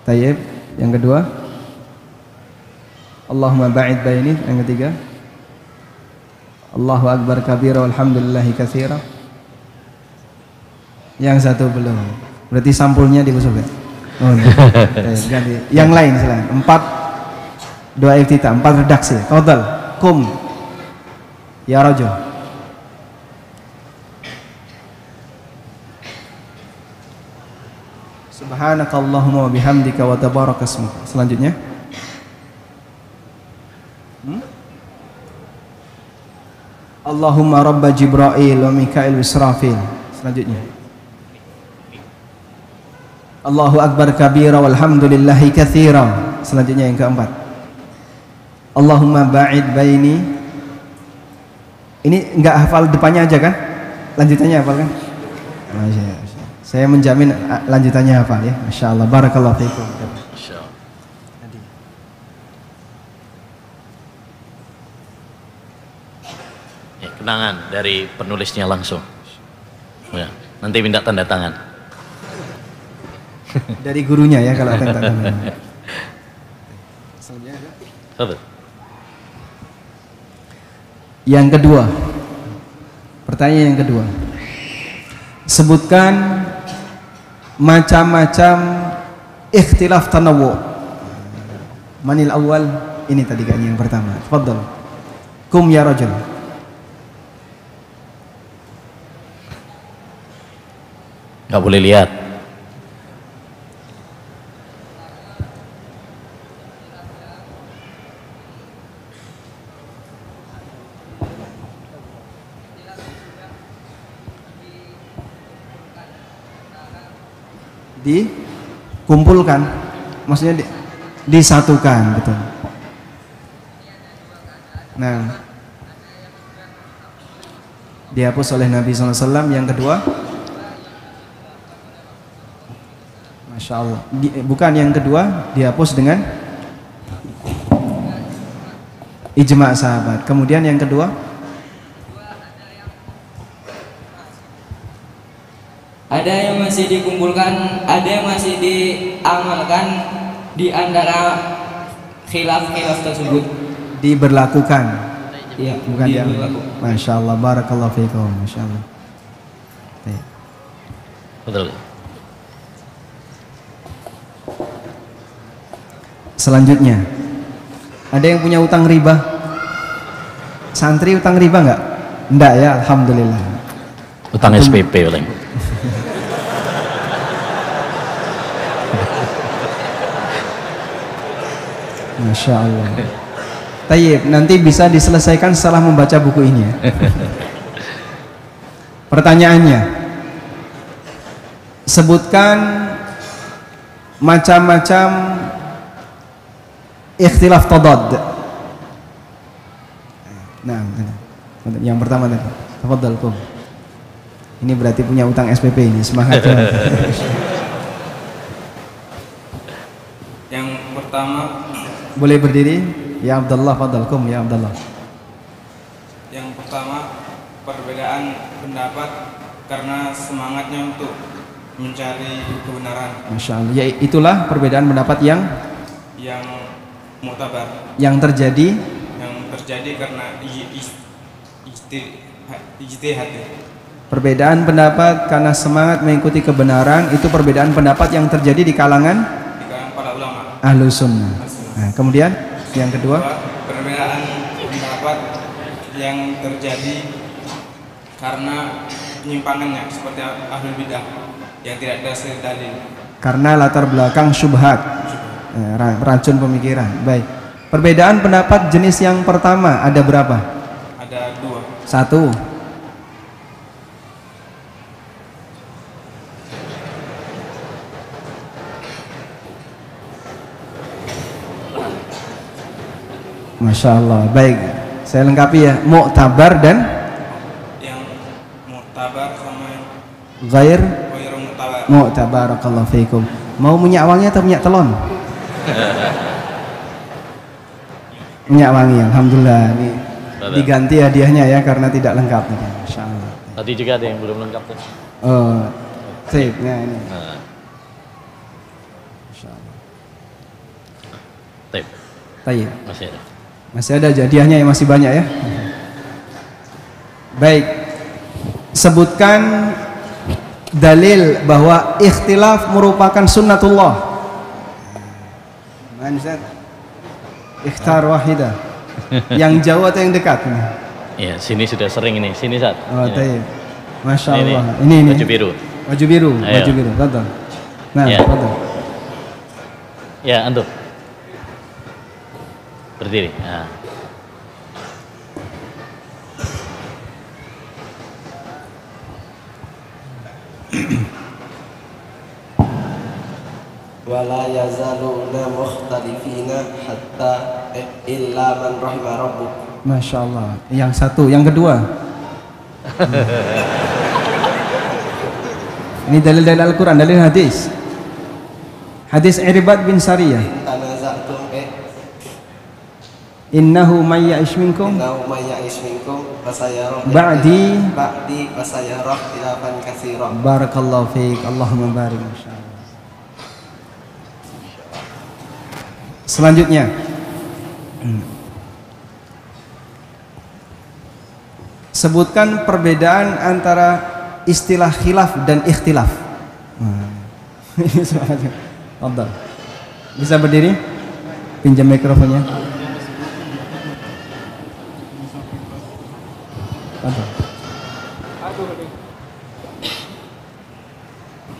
Tayyib. Yang kedua, Allahumma ba'id baini. Yang ketiga, Allahu akbar kabira walhamdulillahi katsira. Yang satu belum. Berarti sampulnya dibusuk ya? Oh, ganti. Yang lain silakan. 4 doa iftitah, 4 redaksi. Tafadhal. Kum ya rajul. Subhanakallahumma wa bihamdika wa tabaraka ismuka. Selanjutnya. Allahumma rabba Jibril wa Mikail wa Israfil. Selanjutnya. Allahu akbar kabira walhamdulillahi katsira. Selanjutnya yang keempat. Allahumma ba'id baini. Ini enggak hafal depannya aja kan? Lanjutannya hafal kan? Masya Allah. Saya menjamin lanjutannya hafal ya. Masya Allah. Barakallahu fiikum. Masya Allah. Ya, kenangan dari penulisnya langsung. Ya, nanti minta tanda tangan. Dari gurunya ya kalau tanda tangan. Betul. Yang kedua, pertanyaan yang kedua, sebutkan macam-macam ikhtilaf tanawu. Manil awal, ini tadi kan yang pertama. Tafadhal. Kum ya rajul. Nggak boleh lihat. Dikumpulkan, maksudnya disatukan, betul. Nah, dihapus oleh Nabi SAW. Yang kedua, Masya Allah, bukan yang kedua dihapus dengan ijma' sahabat. Kemudian yang kedua, ada yang masih dikumpulkan, ada yang masih diamalkan di antara khilaf-khilaf tersebut. Diberlakukan. Iya, Bukan diamalkan. Masya Allah, barakallahu fiikum. Masya Allah. Betul. Selanjutnya, ada yang punya utang riba? Santri utang riba enggak? Enggak ya, alhamdulillah. Utang SPP paling. Masya Allah. Tayyib, nanti bisa diselesaikan setelah membaca buku ini ya. Pertanyaannya, sebutkan macam-macam ikhtilaf tadad. Nah, yang pertama tadi, tafadhal kum. Ini berarti punya utang SPP ini, semangat. Yang pertama, boleh berdiri? Ya Abdullah, fadhal kum ya Abdullah. yang pertama perbedaan pendapat karena semangatnya untuk mencari kebenaran. Masya Allah. Ya, itulah perbedaan pendapat yang muktabar, yang terjadi karena ijtihad. Perbedaan pendapat karena semangat mengikuti kebenaran, itu perbedaan pendapat yang terjadi di kalangan para ulama ahlu sunnah. Nah, kemudian yang kedua, perbedaan pendapat yang terjadi karena penyimpangannya seperti ahlul bidah yang tidak dasar dalil, karena latar belakang syubhat, racun pemikiran. Baik. Perbedaan pendapat jenis yang pertama ada berapa? Ada 2. 1. Masya Allah. Baik, saya lengkapi ya. Mu'tabar dan yang muktabar sama yang ghair muktabar. mu'tabar. Barakallahu fiikum. Mau minyak wangi atau minyak telon? Minyak wangi, alhamdulillah. Ini diganti hadiahnya ya karena tidak lengkap nih. Masya Allah. Tadi juga ada yang belum lengkap tuh. Oh, sip. Nah, ini. Nah, Masya Allah. tape Tayyib. masih ada. Masih ada hadiahnya yang masih banyak ya. Baik. Sebutkan dalil bahwa ikhtilaf merupakan sunnatullah. Mana Ustaz? Ikhtar wahidah. Yang jauh atau yang dekat ini? Iya, sini sudah sering ini. Sini Sat. Oh, tayyib. Masya Ini, Allah. Ini. baju biru. Baju biru, Ayo. baju biru. Tonton. Nah, Ya. tonton. Ya, antum. Berdiri. Nah. wala yazaluna mukhtalifina hatta illa man rahima rabbuk. Masya Allah. Yang satu, yang kedua. Ini dalil-dalil Al-Quran, dalil hadis. Hadis Irbad bin Sariyah. Tanaza'tum Innahu may ya'ish minkum innahu may ya'ish minkum fasayara ba'di fasayara ikhtilafan katsiran. Barakallahu fiik. Allahumma barik. Masya Allah. Selanjutnya, sebutkan perbedaan antara istilah khilaf dan ikhtilaf. Ini soalnya. Fadhal. Bisa berdiri? Pinjam mikrofonnya. Fadhal.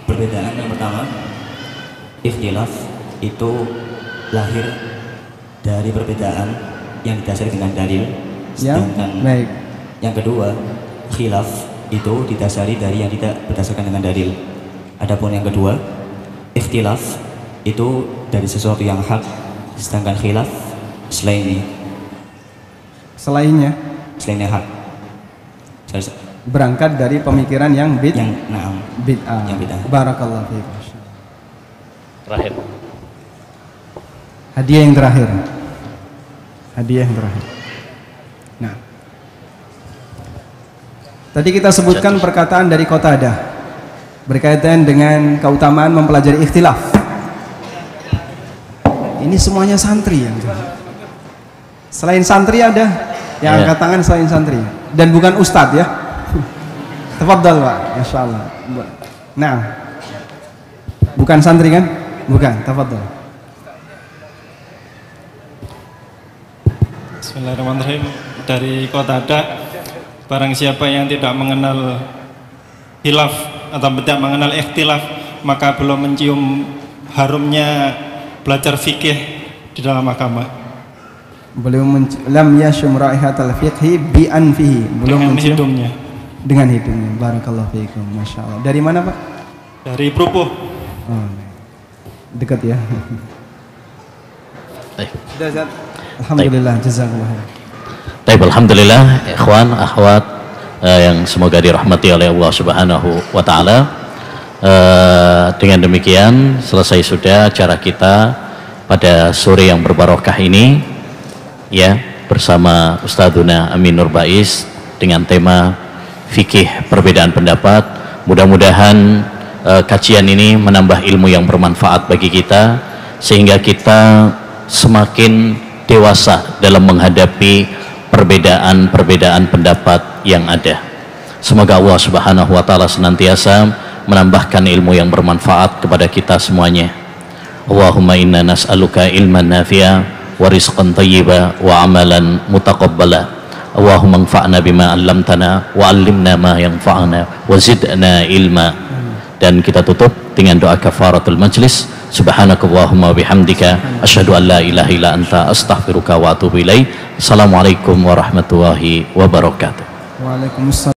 Perbedaan yang pertama, ikhtilaf itu lahir dari perbedaan yang didasari dengan dalil. Ya, Sedangkan baik. yang kedua, khilaf itu didasari dari yang tidak berdasarkan dengan dalil. Adapun yang kedua, ikhtilaf itu dari sesuatu yang hak, sedangkan khilaf selainnya hak. Berangkat dari pemikiran yang bid'ah. Yang bid'ah. Barakallahu fiik. Terakhir. Hadiah yang terakhir. Nah, tadi kita sebutkan perkataan dari Qatadah berkaitan dengan keutamaan mempelajari ikhtilaf. Ini semuanya santri yang selain santri ada yang angkat tangan selain santri dan bukan ustadz ya. Tafadhal Pak, Masya Allah. Nah, bukan santri kan? Bukan, tafadhal. Bismillahirrahmanirrahim. Dari Qatadah, barang siapa yang tidak mengenal hilaf atau tidak mengenal ikhtilaf, maka belum mencium harumnya belajar fikih di dalam agama. Lam yashum raihatal fiqhi bi anfihi. Belum Dengan mencium hidungnya. dengan hidungnya. Barakallahu fiikum. Masya Allah. Dari mana Pak? Dari Prupuh. Oh. Dekat ya. Baik. Sudah, Zat. Alhamdulillah, jazakallah. Baik, alhamdulillah, ikhwan, akhwat yang semoga dirahmati oleh Allah Subhanahu wa taala. Dengan demikian selesai sudah acara kita pada sore yang berbarokah ini ya, bersama Ustadzuna Amin Nur Bais dengan tema fikih perbedaan pendapat. Mudah-mudahan kajian ini menambah ilmu yang bermanfaat bagi kita sehingga kita semakin dewasa dalam menghadapi perbedaan-perbedaan pendapat yang ada. Semoga Allah Subhanahu wa taala senantiasa menambahkan ilmu yang bermanfaat kepada kita semuanya. Allahumma inna nas'aluka ilman nafi'a wa rizqan thayyiba wa amalan mutaqabbala. Allahumma anfa'na bima 'allamtana wa 'allimna ma yanfa'una wa zidna ilma. Dan kita tutup dengan doa kafaratul majlis. Subhanakallahumma bihamdika asyhadu an la ilaha illa anta astaghfiruka wa atubu ilaik. Assalamualaikum warahmatullahi wabarakatuh. Waalaikumsalam.